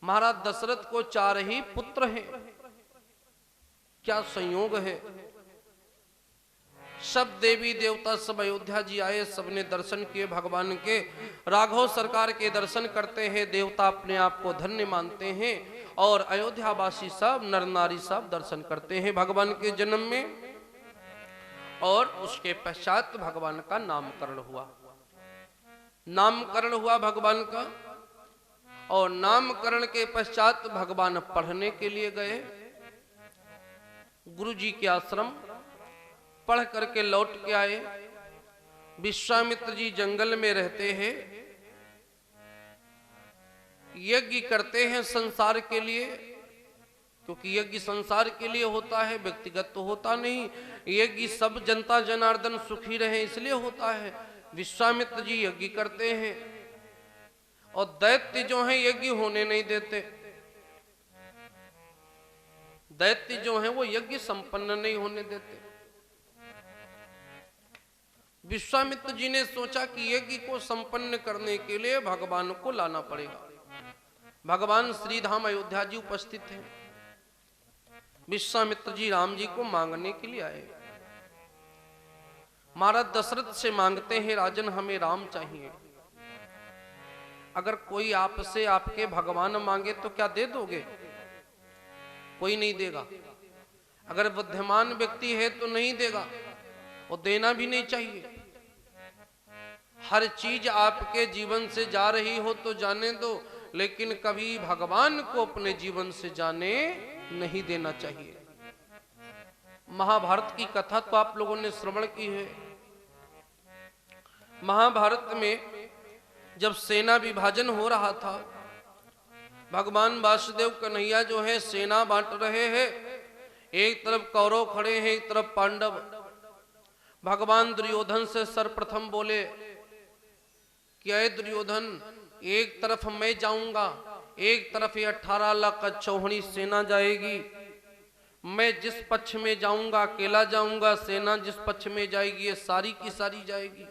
Speaker 1: महाराज दशरथ को 4 ही पुत्र हैं। क्या संयोग है। सब देवी देवता सब अयोध्या जी आए, सबने दर्शन किए भगवान के। राघव सरकार के दर्शन करते हैं, देवता अपने आप को धन्य मानते हैं। और अयोध्यावासी सब नर नारी सब दर्शन करते हैं भगवान के जन्म में। और उसके पश्चात भगवान का नामकरण हुआ। नामकरण हुआ भगवान का। और नामकरण के पश्चात भगवान पढ़ने के लिए गए गुरु जी के आश्रम, पढ़ करके लौट के आए। विश्वामित्र जी जंगल में रहते हैं, यज्ञ करते हैं संसार के लिए, क्योंकि यज्ञ संसार के लिए होता है, व्यक्तिगत तो होता नहीं। यज्ञ सब जनता जनार्दन सुखी रहे इसलिए होता है। विश्वामित्र जी यज्ञ करते हैं और दैत्य जो हैं यज्ञ होने नहीं देते। दैत्य जो हैं वो यज्ञ संपन्न नहीं होने देते। विश्वामित्र जी ने सोचा कि यज्ञ को संपन्न करने के लिए भगवान को लाना पड़ेगा। भगवान श्रीधाम अयोध्या जी उपस्थित हैं। विश्वामित्र जी राम जी को मांगने के लिए आए। महाराज दशरथ से मांगते हैं, राजन हमें राम चाहिए। अगर कोई आपसे आपके भगवान मांगे तो क्या दे दोगे? कोई नहीं देगा। अगर बुद्धिमान व्यक्ति है तो नहीं देगा, वो देना भी नहीं चाहिए। हर चीज आपके जीवन से जा रही हो तो जाने दो, लेकिन कभी भगवान को अपने जीवन से जाने नहीं देना चाहिए। महाभारत की कथा तो आप लोगों ने श्रवण की है। महाभारत में जब सेना विभाजन हो रहा था, भगवान वासुदेव कन्हैया जो है सेना बांट रहे हैं। एक तरफ कौरव खड़े हैं, एक तरफ पांडव। भगवान दुर्योधन से सर्वप्रथम बोले कि अरे दुर्योधन, एक तरफ मैं जाऊंगा, एक तरफ ये 18 लाख का चौहनी सेना जाएगी। मैं जिस पक्ष में जाऊंगा अकेला जाऊंगा, सेना जिस पक्ष में जाएगी ये सारी की सारी जाएगी।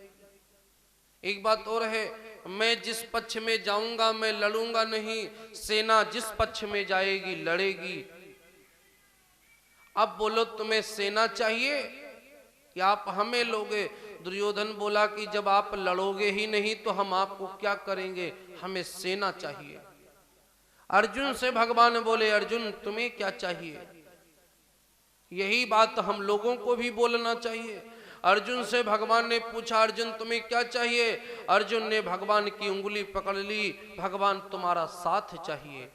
Speaker 1: एक बात और है, मैं जिस पक्ष में जाऊंगा मैं लड़ूंगा नहीं, सेना जिस पक्ष में जाएगी लड़ेगी। अब बोलो तुम्हें सेना चाहिए कि आप हमें लोगे? दुर्योधन बोला कि जब आप लड़ोगे ही नहीं तो हम आपको क्या करेंगे, हमें सेना चाहिए। अर्जुन से भगवान बोले, अर्जुन तुम्हें क्या चाहिए? यही बात हम लोगों को भी बोलना चाहिए। अर्जुन से भगवान ने पूछा, अर्जुन तुम्हें क्या चाहिए? अर्जुन ने भगवान की उंगली पकड़ ली, भगवान तुम्हारा साथ चाहिए।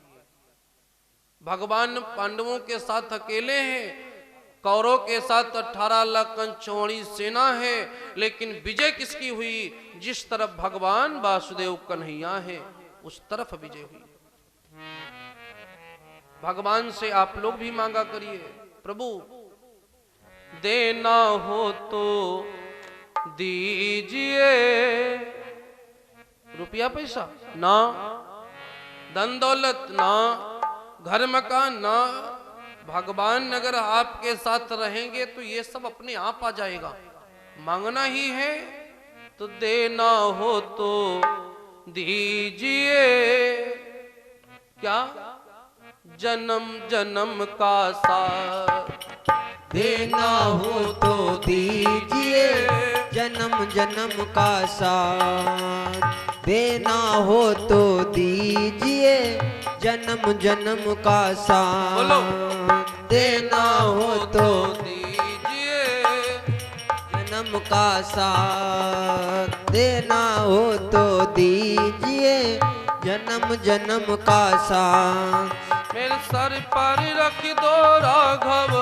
Speaker 1: भगवान पांडवों के साथ अकेले हैं, कौरव के साथ 18 लाख चौड़ी सेना है, लेकिन विजय किसकी हुई? जिस तरफ भगवान वासुदेव कन्हैया है उस तरफ विजय हुई। भगवान से आप लोग भी मांगा करिए, प्रभु देना हो तो दीजिए। रुपया पैसा ना, धन दौलत ना, घर मकान ना। भगवान अगर आपके साथ रहेंगे तो ये सब अपने आप आ जाएगा। मांगना ही है तो देना हो तो दीजिए। क्या? जन्म जन्म का साथ
Speaker 2: देना हो तो दीजिए, जन्म जन्म का साथ। देना हो तो दीजिए, जन्म जन्म का साथ। देना हो तो
Speaker 1: दीजिए,
Speaker 2: जन्म का साथ। देना हो तो दीजिए, जन्म जन्म का साथ।
Speaker 1: मेरे सर पर रख दो राघव,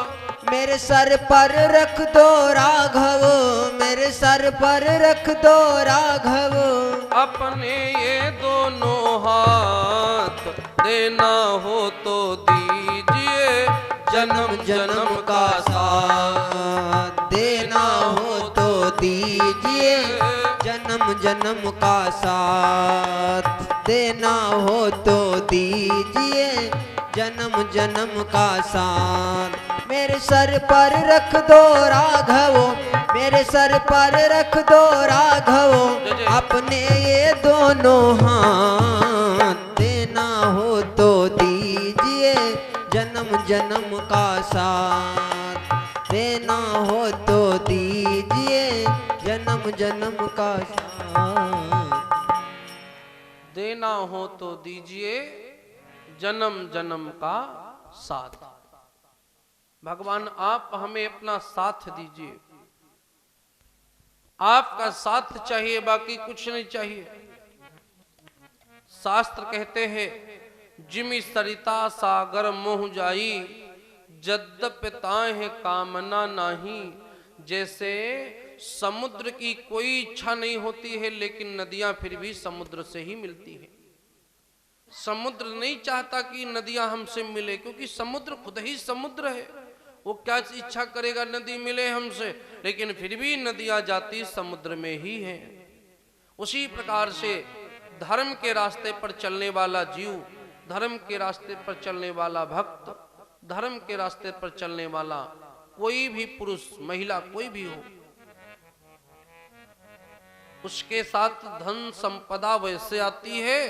Speaker 2: मेरे सर पर रख दो राघव। मेरे सर पर रख दो राघव।
Speaker 1: अपने ये दोनों हाथ देना हो तो दीजिए, जन्म जन्म का
Speaker 2: साथ। देना हो तो दीजिए, जन्म जन्म का साथ। देना हो तो दीजिए, जन्म जन्म का साथ। मेरे सर पर रख दो राघव। मेरे सर पर रख दो राघव। अपने ये दोनों हाथ देना हो तो दीजिए, जन्म जन्म का साथ। देना हो तो दीजिए, जन्म जन्म का साथ।
Speaker 1: देना हो तो दीजिए, जन्म जन्म का साथ। भगवान आप हमें अपना साथ दीजिए। आपका साथ चाहिए, बाकी कुछ नहीं चाहिए। शास्त्र कहते हैं, जिमि सरिता सागर मोह जाई, यद्यपि ताहि कामना नाही। जैसे समुद्र की कोई इच्छा नहीं होती है, लेकिन नदियां फिर भी समुद्र से ही मिलती हैं। समुद्र नहीं चाहता कि नदियां हमसे मिले, क्योंकि समुद्र खुद ही समुद्र है। वो क्या इच्छा करेगा नदी मिले हमसे, लेकिन फिर भी नदियां जाती समुद्र में ही हैं। उसी प्रकार से धर्म के रास्ते पर चलने वाला जीव, धर्म के रास्ते पर चलने वाला भक्त, धर्म के रास्ते पर चलने वाला कोई भी पुरुष महिला कोई भी हो, उसके साथ धन संपदा वैसे आती है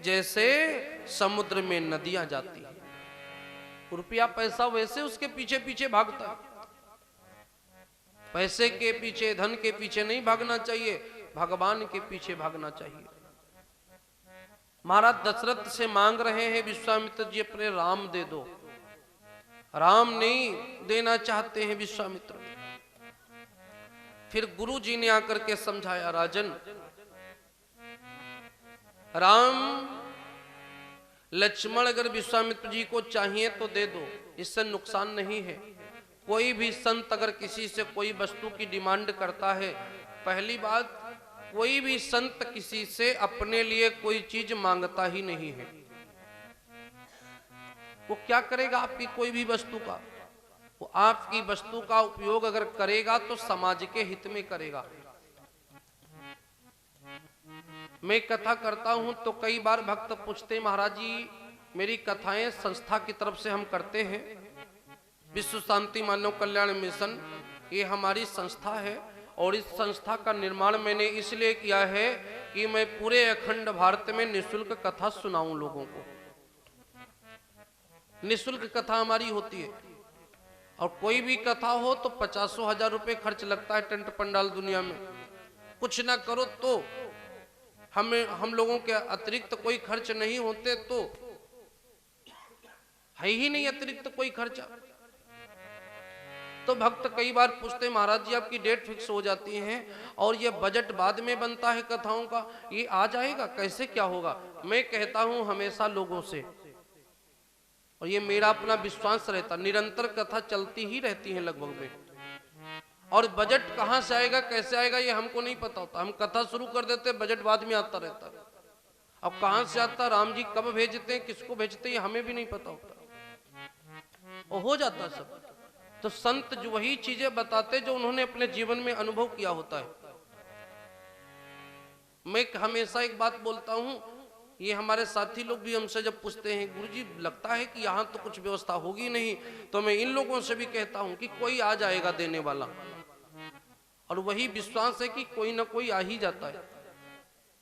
Speaker 1: जैसे समुद्र में नदियां जाती है। रुपया पैसा वैसे उसके पीछे पीछे भागता है। पैसे के पीछे, धन के पीछे नहीं भागना चाहिए, भगवान के पीछे भागना चाहिए। महाराज दशरथ से मांग रहे हैं विश्वामित्र जी, अपने राम दे दो। राम नहीं देना चाहते हैं विश्वामित्र। फिर गुरु जी ने आकर के समझाया, राजन राम लक्ष्मण अगर विश्वामित्र जी को चाहिए तो दे दो, इससे नुकसान नहीं है। कोई भी संत अगर किसी से कोई वस्तु की डिमांड करता है, पहली बात कोई भी संत किसी से अपने लिए कोई चीज मांगता ही नहीं है। वो क्या करेगा आपकी कोई भी वस्तु का? वो आपकी वस्तु का उपयोग अगर करेगा तो समाज के हित में करेगा। मैं कथा करता हूं तो कई बार भक्त पूछते, महाराज जी मेरी कथाएं संस्था की तरफ से हम करते हैं, विश्व शांति मानव कल्याण मिशन ये हमारी संस्था है, और इस संस्था का निर्माण मैंने इसलिए किया है कि मैं पूरे अखंड भारत में निःशुल्क कथा सुनाऊं लोगों को। निःशुल्क कथा हमारी होती है, और कोई भी कथा हो तो 50,000 रुपए खर्च लगता है टेंट पंडाल दुनिया में। कुछ ना करो तो हम लोगों के अतिरिक्त कोई खर्च नहीं होते तो है ही नहीं अतिरिक्त कोई खर्चा। तो भक्त कई बार पूछते, महाराज जी आपकी डेट फिक्स हो जाती है और ये बजट बाद में बनता है कथाओं का, ये आ जाएगा कैसे, क्या होगा? मैं कहता हूं हमेशा लोगों से, और ये मेरा अपना विश्वास रहता, निरंतर कथा चलती ही रहती है लगभग में, और बजट कहां से आएगा कैसे आएगा ये हमको नहीं पता होता। हम कथा शुरू कर देते, बजट बाद में आता रहता है। अब कहां से आता, राम जी कब भेजते हैं, किसको भेजते हैं, ये हमें भी नहीं पता होता, और हो जाता सब। तो संत जो वही चीजें बताते जो उन्होंने अपने जीवन में अनुभव किया होता है। मैं हमेशा एक बात बोलता हूं, ये हमारे साथी लोग भी हमसे जब पूछते हैं, गुरुजी लगता है कि यहाँ तो कुछ व्यवस्था होगी नहीं, तो मैं इन लोगों से भी कहता हूं कि कोई आ जाएगा देने वाला, और वही विश्वास है कि कोई ना कोई आ ही जाता है,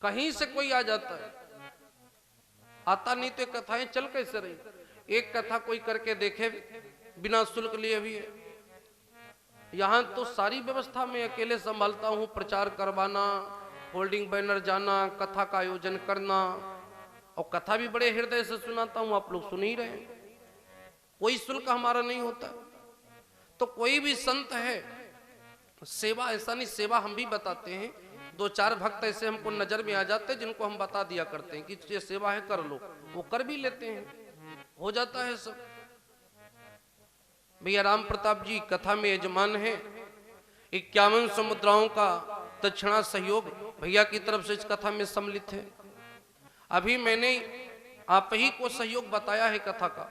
Speaker 1: कहीं से कोई आ जाता है। आता नहीं तो कथाएं चल कैसे रही? एक कथा कोई करके देखे बिना शुल्क लिए भी है। यहाँ तो सारी व्यवस्था मैं अकेले संभालता हूँ, प्रचार करवाना, होल्डिंग बैनर जाना, कथा का आयोजन करना, और कथा भी बड़े हृदय से सुनाता हूँ, आप लोग सुन ही रहे हैं। कोई शुल्क हमारा नहीं होता। तो कोई भी संत है, सेवा ऐसा नहीं, सेवा हम भी बताते हैं। 2-4 भक्त ऐसे हमको नजर में आ जाते हैं जिनको हम बता दिया करते हैं कि ये सेवा है कर लो, वो कर भी लेते हैं, हो जाता है सब। भैया राम प्रताप जी कथा में यजमान है, 51 मुद्राओं का दक्षिणा सहयोग भैया की तरफ से इस कथा में सम्मिलित है। अभी मैंने आप ही को सहयोग बताया है कथा का,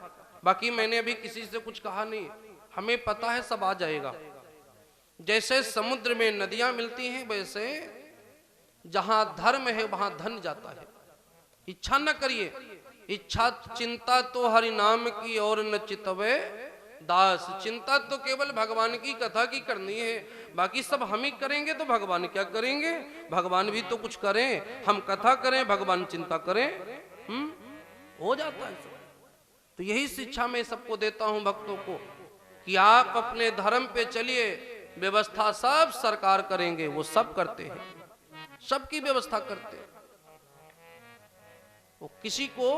Speaker 1: बाकी मैंने अभी किसी से कुछ कहा नहीं। हमें पता है सब आ जाएगा। जैसे समुद्र में नदियां मिलती हैं, वैसे जहां धर्म है वहां धन जाता है। इच्छा न करिए, इच्छा चिंता तो हरि नाम की और न चितवे दास। चिंता तो केवल भगवान की कथा की करनी है, बाकी सब हम ही करेंगे तो भगवान क्या करेंगे? भगवान भी तो कुछ करें, हम कथा करें, भगवान चिंता करें। हो जाता है सब। तो यही शिक्षा मैं सबको देता हूं भक्तों को कि आप अपने धर्म पे चलिए, व्यवस्था सब सरकार करेंगे, वो सब करते हैं, सबकी व्यवस्था करते हैं। वो किसी को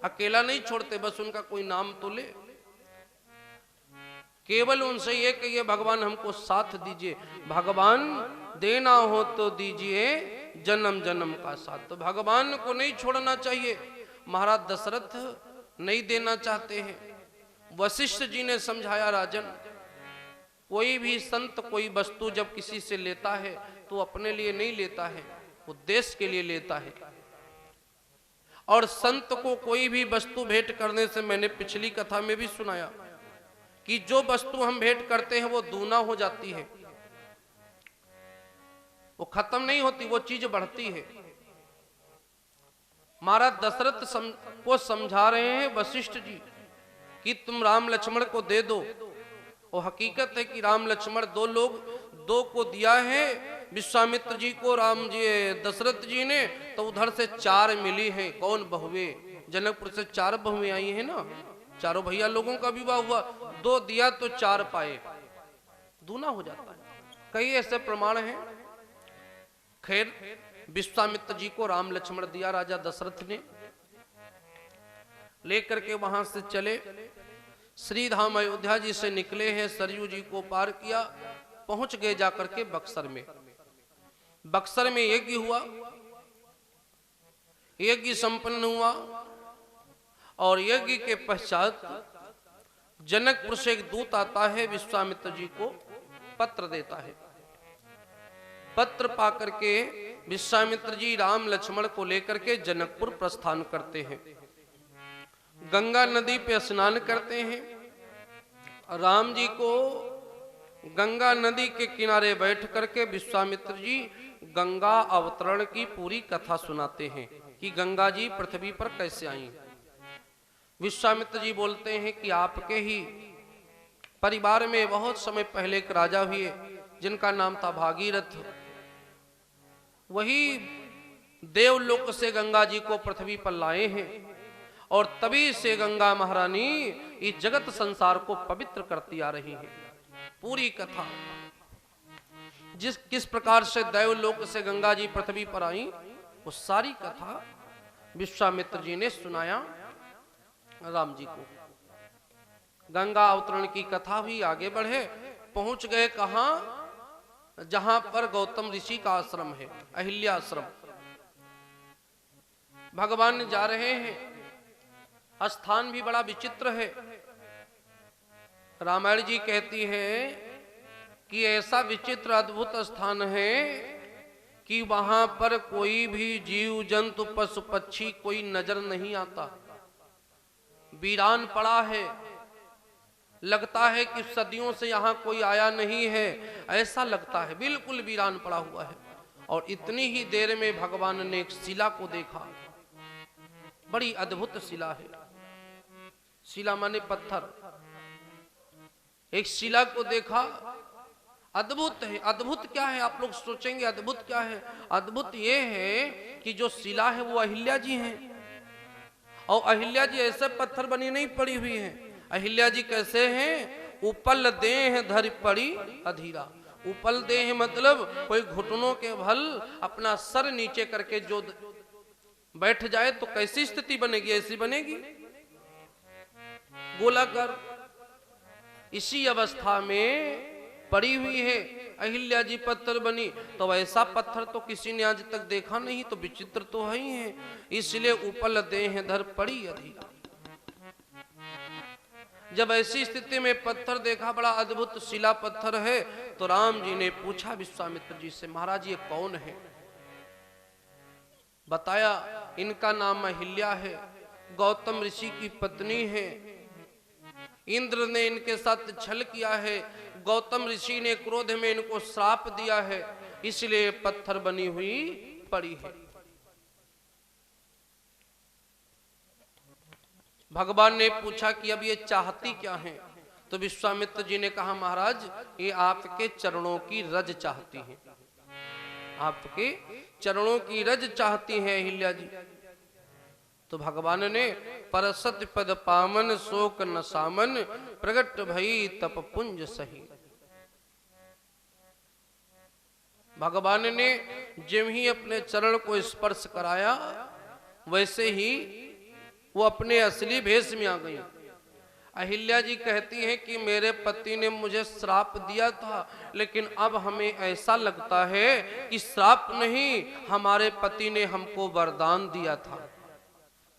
Speaker 1: अकेला नहीं छोड़ते, बस उनका कोई नाम तो ले। केवल उनसे ये कहिए भगवान हमको साथ दीजिए, भगवान देना हो तो दीजिए जन्म जन्म का साथ। तो भगवान को नहीं छोड़ना चाहिए। महाराज दशरथ नहीं देना चाहते हैं। वशिष्ठ जी ने समझाया, राजन कोई भी संत कोई वस्तु जब किसी से लेता है तो अपने लिए नहीं लेता है, वो देश के लिए लेता है। और संत को कोई भी वस्तु भेंट करने से, मैंने पिछली कथा में भी सुनाया कि जो वस्तु हम भेंट करते हैं वो दूना हो जाती है, वो खत्म नहीं होती, वो चीज बढ़ती है। महाराज दशरथ को समझा रहे हैं वशिष्ठ जी कि तुम राम लक्ष्मण को दे दो। और हकीकत है कि राम लक्ष्मण 2 लोग, 2 को दिया है विश्वामित्र जी को राम जी दशरथ जी ने, तो उधर से 4 मिली है। कौन? बहुएं। जनकपुर से 4 बहुएं आई है ना, चारों भैया लोगों का विवाह हुआ, 2 दिया तो 4 पाए, दूना हो जाता है। कई ऐसे प्रमाण हैं। खैर विश्वामित्र जी को राम लक्ष्मण दिया राजा दशरथ ने, लेकर के वहां से चले। श्री धाम अयोध्या जी से निकले हैं, सरयू जी को पार किया, पहुंच गए जाकर के बक्सर में। बक्सर में यज्ञ हुआ, यज्ञ संपन्न हुआ और यज्ञ के पश्चात जनकपुर से एक दूत आता है, विश्वामित्र जी को पत्र देता है। पत्र पाकर के विश्वामित्र जी राम लक्ष्मण को लेकर के जनकपुर प्रस्थान करते हैं। गंगा नदी पे स्नान करते हैं। राम जी को गंगा नदी के किनारे बैठ करके विश्वामित्र जी गंगा अवतरण की पूरी कथा सुनाते हैं कि गंगा जी पृथ्वी पर कैसे आई। विश्वामित्र जी बोलते हैं कि आपके ही परिवार में बहुत समय पहले एक राजा हुए जिनका नाम था भागीरथ, वही देवलोक से गंगा जी को पृथ्वी पर लाए हैं और तभी से गंगा महारानी इस जगत संसार को पवित्र करती आ रही है। पूरी कथा किस प्रकार से देवलोक से गंगा जी पृथ्वी पर आई, वो सारी कथा विश्वामित्र जी ने सुनाया राम जी को। गंगा अवतरण की कथा भी आगे बढ़े, पहुंच गए कहां, जहां पर गौतम ऋषि का आश्रम है, अहिल्या आश्रम। भगवान जा रहे हैं, स्थान भी बड़ा विचित्र है। रामायण जी कहती है कि ऐसा विचित्र अद्भुत स्थान है कि वहां पर कोई भी जीव जंतु पशु पक्षी कोई नजर नहीं आता। वीरान पड़ा है, लगता है कि सदियों से यहाँ कोई आया नहीं है, ऐसा लगता है, बिल्कुल वीरान पड़ा हुआ है। और इतनी ही देर में भगवान ने एक शिला को देखा, बड़ी अद्भुत शिला है। शिला माने पत्थर। एक शिला को देखा, अद्भुत है। अद्भुत क्या है, आप लोग सोचेंगे अद्भुत क्या है? अद्भुत ये है कि जो शिला है वो अहिल्या जी हैं, और अहिल्या जी ऐसे पत्थर बनी नहीं पड़ी हुई है। अहिल्या जी कैसे हैं? उपल देह धर पड़ी अधीरा। उपल देह मतलब कोई घुटनों के बल अपना सर नीचे करके जो बैठ जाए तो कैसी स्थिति बनेगी, ऐसी बनेगी गोलाकार। इसी अवस्था में पड़ी हुई है अहिल्या जी, पत्थर बनी। तो ऐसा पत्थर तो किसी ने आज तक देखा नहीं, तो विचित्र तो है ही है। इसलिए उपल देह धर पड़ी अधीरा। जब ऐसी स्थिति में पत्थर देखा, बड़ा अद्भुत शिला पत्थर है, तो राम जी ने पूछा विश्वामित्र जी से, महाराज ये कौन है? बताया इनका नाम अहिल्या है, गौतम ऋषि की पत्नी है। इंद्र ने इनके साथ छल किया है, गौतम ऋषि ने क्रोध में इनको श्राप दिया है, इसलिए पत्थर बनी हुई पड़ी है। भगवान ने पूछा कि अब ये चाहती क्या है? तो विश्वामित्र जी ने कहा, महाराज ये आपके चरणों की रज चाहती है, आपके चरणों की रज चाहती है अहिल्या जी। तो भगवान ने परसत पद पावन शोक न सामन प्रगट भई तप पुंज सही। भगवान ने जिम ही अपने चरण को स्पर्श कराया, वैसे ही वो अपने असली भेष में आ गई। अहिल्या जी कहती हैं कि मेरे पति ने मुझे श्राप दिया था, लेकिन अब हमें ऐसा लगता है कि श्राप नहीं, हमारे पति ने हमको वरदान दिया था।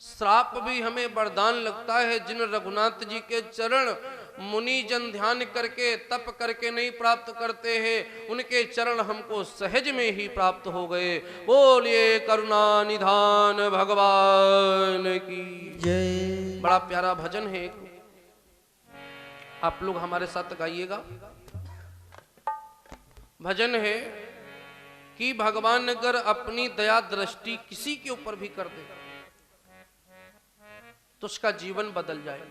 Speaker 1: श्राप भी हमें वरदान लगता है। जिन रघुनाथ जी के चरण मुनि जन ध्यान करके तप करके नहीं प्राप्त करते हैं, उनके चरण हमको सहज में ही प्राप्त हो गए। बोलिए करुणा निधान भगवान की जय। बड़ा प्यारा भजन है, आप लोग हमारे साथ गाइएगा। भजन है कि भगवान अगर अपनी दया दृष्टि किसी के ऊपर भी कर दे तो उसका जीवन बदल जाए।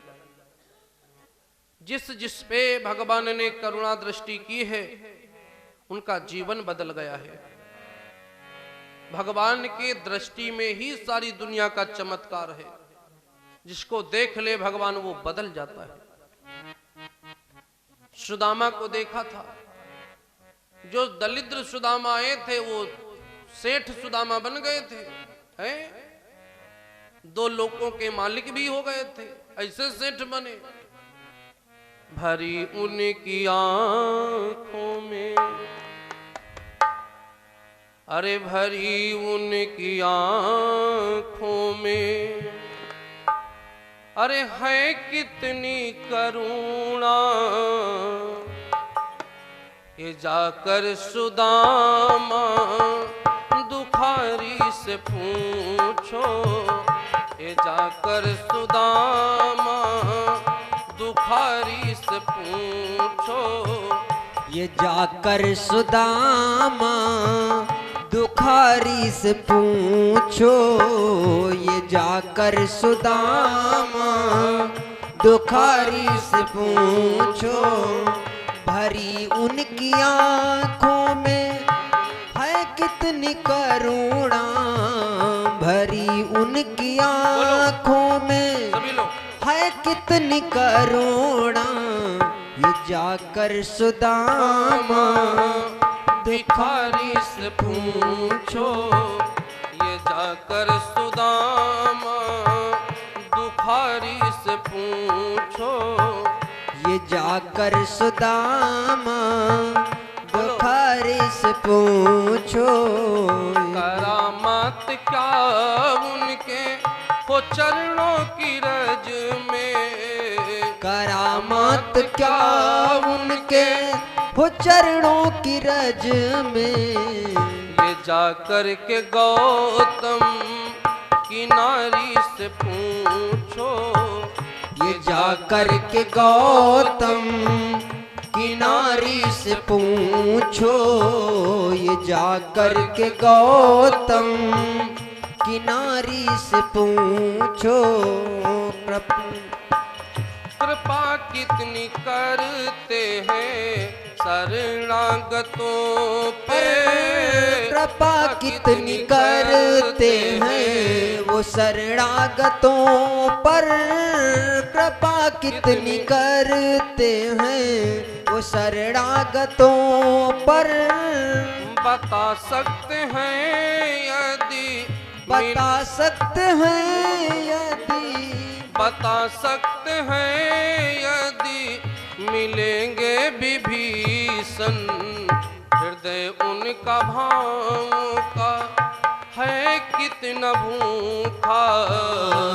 Speaker 1: जिस पे भगवान ने करुणा दृष्टि की है उनका जीवन बदल गया है। भगवान के दृष्टि में ही सारी दुनिया का चमत्कार है। जिसको देख ले भगवान वो बदल जाता है। सुदामा को देखा था, जो दलिद्र सुदामा आए थे वो सेठ सुदामा बन गए थे, हैं? 2 लोगों के मालिक भी हो गए थे, ऐसे सेठ बने। भरी उनकी आंखों में, अरे भरी उनकी आंखों में, अरे है कितनी करुणा, ये जाकर सुदामा दुखारी से पूछो, ये जाकर सुदामा दुखारी से पूछो,
Speaker 2: ये जाकर सुदामा दुखारी से पूछो, ये जाकर सुदामा दुखारी से पूछो, भरी उनकी आँखों में है कितनी करुणा, भरी उनकी आँखों में है कितनी करुणा, ये जाकर सुदामा
Speaker 1: भिखारी से पूछो, ये जाकर सुदामा दुखारी से पूछो,
Speaker 2: ये जाकर सुदामा दुखारी से पूछो,
Speaker 1: करामात क्या उनके हो चरणों की रज में,
Speaker 2: करामात क्या उनके हो चरणों की रज में,
Speaker 1: ये जाकर के गौतम की नारी से पूछो,
Speaker 2: ये जाकर के गौतम की नारी से पूछो, ये जाकर के गौतम की नारी से पूछो,
Speaker 1: कृपा कितनी करते हैं शरणागतों पे,
Speaker 2: कृपा कितनी करते हैं वो शरणागतों पर, कृपा कितनी करते हैं वो शरणागतों पर,
Speaker 1: बता सकते हैं यदि
Speaker 2: बता सकते हैं यदि
Speaker 1: बता सकते हैं यदि मिलेंगे विभीषण, हृदय उनका भावों का है कितना भूखा,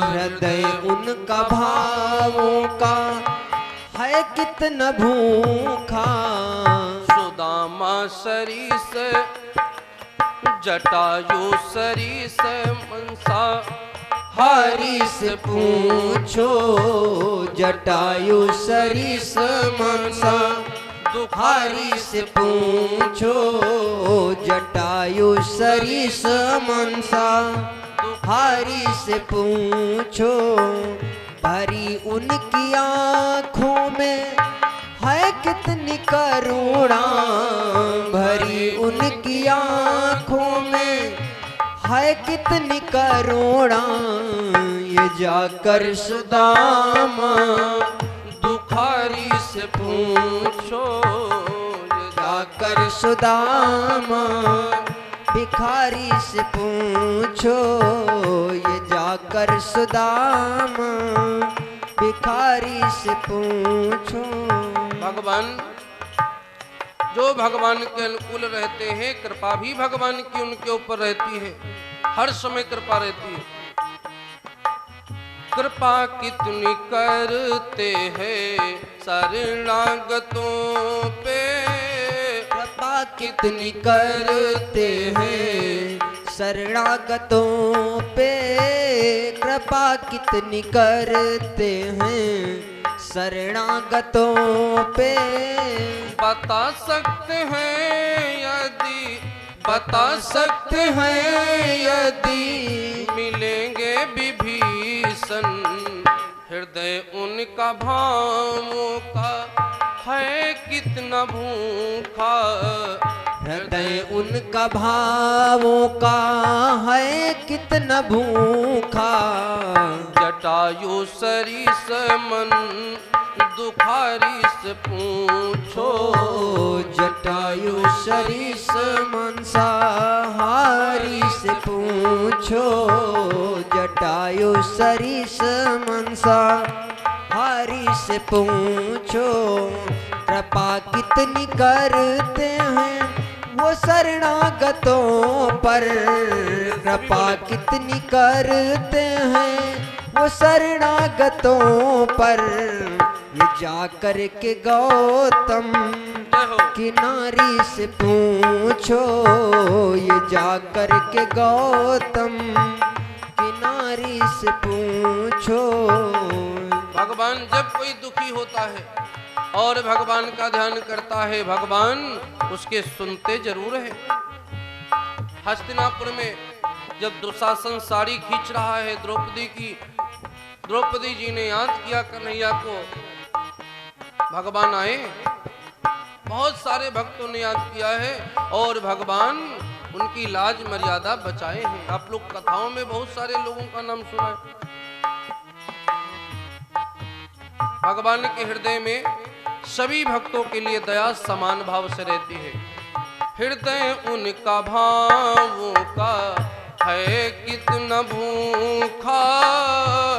Speaker 2: हृदय उनका भावों का है कितना भूखा,
Speaker 1: सुदामा सरीस जटायु सरीस मनसा
Speaker 2: हारी से पूछो, जटायु सरीस मनसा दुखारी से पूछो, जटायु सरीस मनसा दुखारी से पूछो, भरी उनकी आँखों में है कितनी करुणा, भरी उनकी आँखों में है कितनी करुणा, ये जाकर सुदामा
Speaker 1: दुखारी से पूछो, ये
Speaker 2: जाकर सुदामा भिखारी से पूछो, ये जाकर सुदामा भिखारी से पूछो।
Speaker 1: भगवान जो भगवान के अनुकूल रहते हैं, कृपा भी भगवान की उनके ऊपर रहती है, हर समय कृपा रहती है। कृपा कितनी करते हैं शरणागतों पे,
Speaker 2: कृपा कितनी करते हैं शरणागतों पे, कृपा कितनी करते हैं शरणागतों पे,
Speaker 1: बता सकते हैं यदि
Speaker 2: बता सकते हैं यदि
Speaker 1: मिलेंगे विभीषण, हृदय उनका भावों का है कितना भूखा,
Speaker 2: हृदय उनका भावों का है कितना भूखा,
Speaker 1: जटायु सरीस मन दुखारी से पूछो,
Speaker 2: जटायु सरीस मनसाहारी से पूछो, जटायु सरीस मनसाहारी से पूछो कृपा कितनी करते हैं वो शरणागतों पर, कृपा कितनी करते हैं वो शरणागतों पर। ये जा कर के गौतम की नारी से पूछो, ये जा कर के गौतम की नारी से पूछो।
Speaker 1: भगवान जब कोई दुखी होता है और भगवान का ध्यान करता है, भगवान उसके सुनते जरूर है। हस्तिनापुर में जब दुशासन साड़ी खींच रहा है द्रौपदी की, द्रौपदी जी ने याद किया कन्हैया को, भगवान आए, बहुत सारे भक्तों ने याद किया है और भगवान उनकी लाज मर्यादा बचाए हैं। आप लोग कथाओं में बहुत सारे लोगों का नाम सुना है। भगवान के हृदय में सभी भक्तों के लिए दया समान भाव से रहती है। हृदय उनका भावों का है कितना भूखा,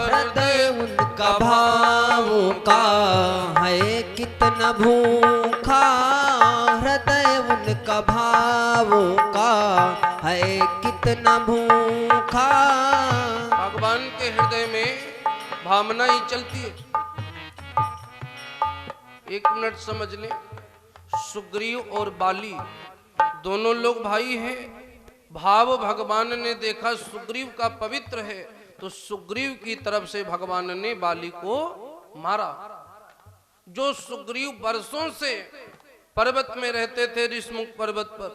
Speaker 2: हृदय उनका भावों का है कितना भूखा, हृदय उनका भावों का है कितना भूखा।
Speaker 1: भगवान के हृदय में भावना ही चलती है। एक मिनट समझ लें, सुग्रीव और बाली दोनों लोग भाई हैं। भाव भगवान ने देखा सुग्रीव का पवित्र है तो सुग्रीव की तरफ से भगवान ने बाली को मारा। जो सुग्रीव बरसों से पर्वत में रहते थे, ऋषमुख पर्वत पर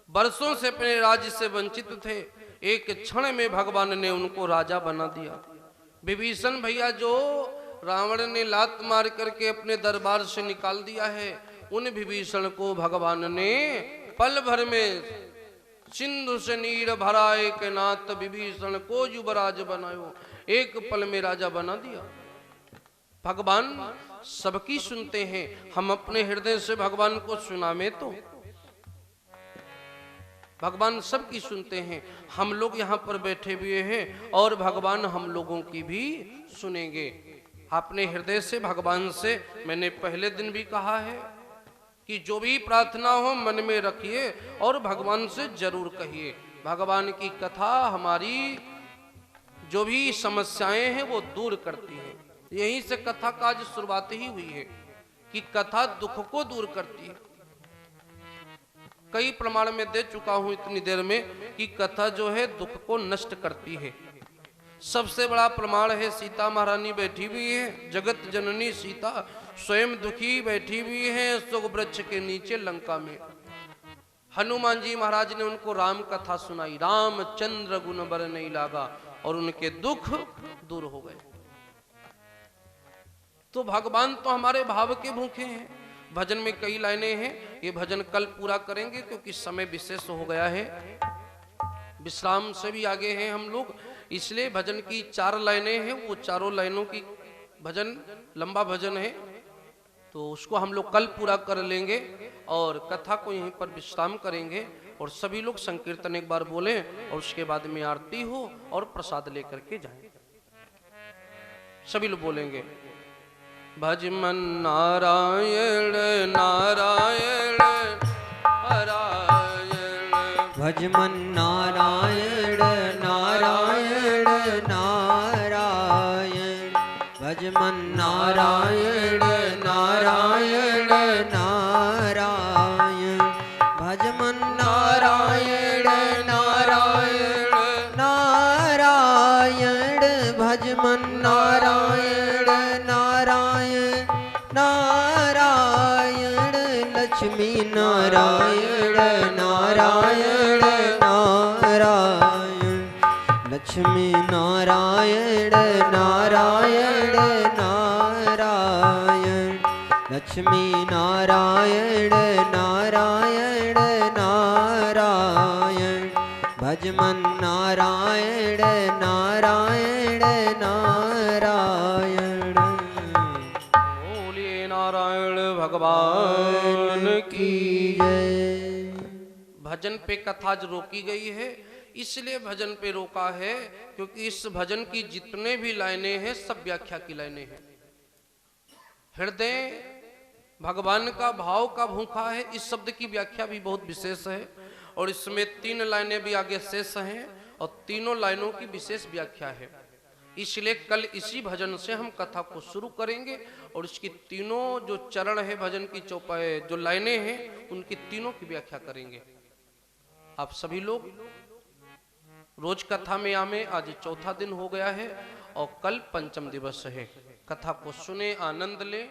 Speaker 1: बरसों से अपने राज्य से वंचित थे, एक क्षण में भगवान ने उनको राजा बना दिया। विभीषण भैया जो रावण ने लात मार करके अपने दरबार से निकाल दिया है, उन विभीषण को भगवान ने पल भर में सिंधु से नीर भरा एक नाथ विभीषण को युवराज बनायो, एक पल में राजा बना दिया। भगवान सबकी सुनते हैं, हम अपने हृदय से भगवान को सुनावे तो भगवान सबकी सुनते हैं। हम लोग यहाँ पर बैठे हुए हैं और भगवान हम लोगों की भी सुनेंगे। अपने हृदय से भगवान से, मैंने पहले दिन भी कहा है कि जो भी प्रार्थना हो मन में रखिए और भगवान से जरूर कहिए। भगवान की कथा हमारी जो भी समस्याएं हैं वो दूर करती है। यहीं से कथा का आज शुरुआत ही हुई है कि कथा दुख को दूर करती है। कई प्रमाण में दे चुका हूं इतनी देर में कि कथा जो है दुख को नष्ट करती है। सबसे बड़ा प्रमाण है, सीता महारानी बैठी हुई है, जगत जननी सीता स्वयं दुखी बैठी हुई है सुग वृक्ष के नीचे लंका में। हनुमान जी महाराज ने उनको राम कथा सुनाई, रामचंद्र गुण बर नहीं लागा, और उनके दुख दूर हो गए। तो भगवान तो हमारे भाव के भूखे हैं। भजन में कई लाइनें हैं, ये भजन कल पूरा करेंगे क्योंकि समय विशेष हो गया है, विश्राम से भी आगे हैं हम लोग, इसलिए भजन की 4 लाइनें हैं, वो चारों लाइनों की भजन लंबा भजन है, तो उसको हम लोग कल पूरा कर लेंगे और कथा को यहीं पर विश्राम करेंगे। और सभी लोग संकीर्तन एक बार बोलें और उसके बाद में आरती हो और प्रसाद लेकर के जाएं। सभी लोग बोलेंगे, भज मन नारायण नारायण नारायण,
Speaker 2: भज मन नारायण नारायण नारायण, भज मन नारायण नारायण नारायण, भज मन नारायण नारायण नारायण, भज मन नारायण नारायण नारायण, लक्ष्मी नारायण नारायण नारायण, लक्ष्मी नारायण नारायण नारायण, लक्ष्मी नारायण नारायण नारायण, भज मन नारायण नारायण नारायण।
Speaker 1: बोलिए नारायण भगवान की
Speaker 2: जय।
Speaker 1: भजन पे कथा रोकी गई है, इसलिए भजन पे रोका है क्योंकि इस भजन की जितने भी लाइनें हैं सब व्याख्या की लाइनें हैं। हृदय भगवान का भाव का भूखा है। इस शब्द की व्याख्या भी बहुत विशेष है और इसमें 3 लाइनें भी आगे शेष हैं और तीनों लाइनों की विशेष व्याख्या है। इसलिए कल इसी भजन से हम कथा को शुरू करेंगे और इसकी तीनों जो चरण है भजन की चौपाई जो लाइनें हैं उनकी तीनों की व्याख्या करेंगे। आप सभी लोग रोज कथा में आमे, आज चौथा दिन हो गया है और कल पंचम दिवस है। कथा को सुने, आनंद ले।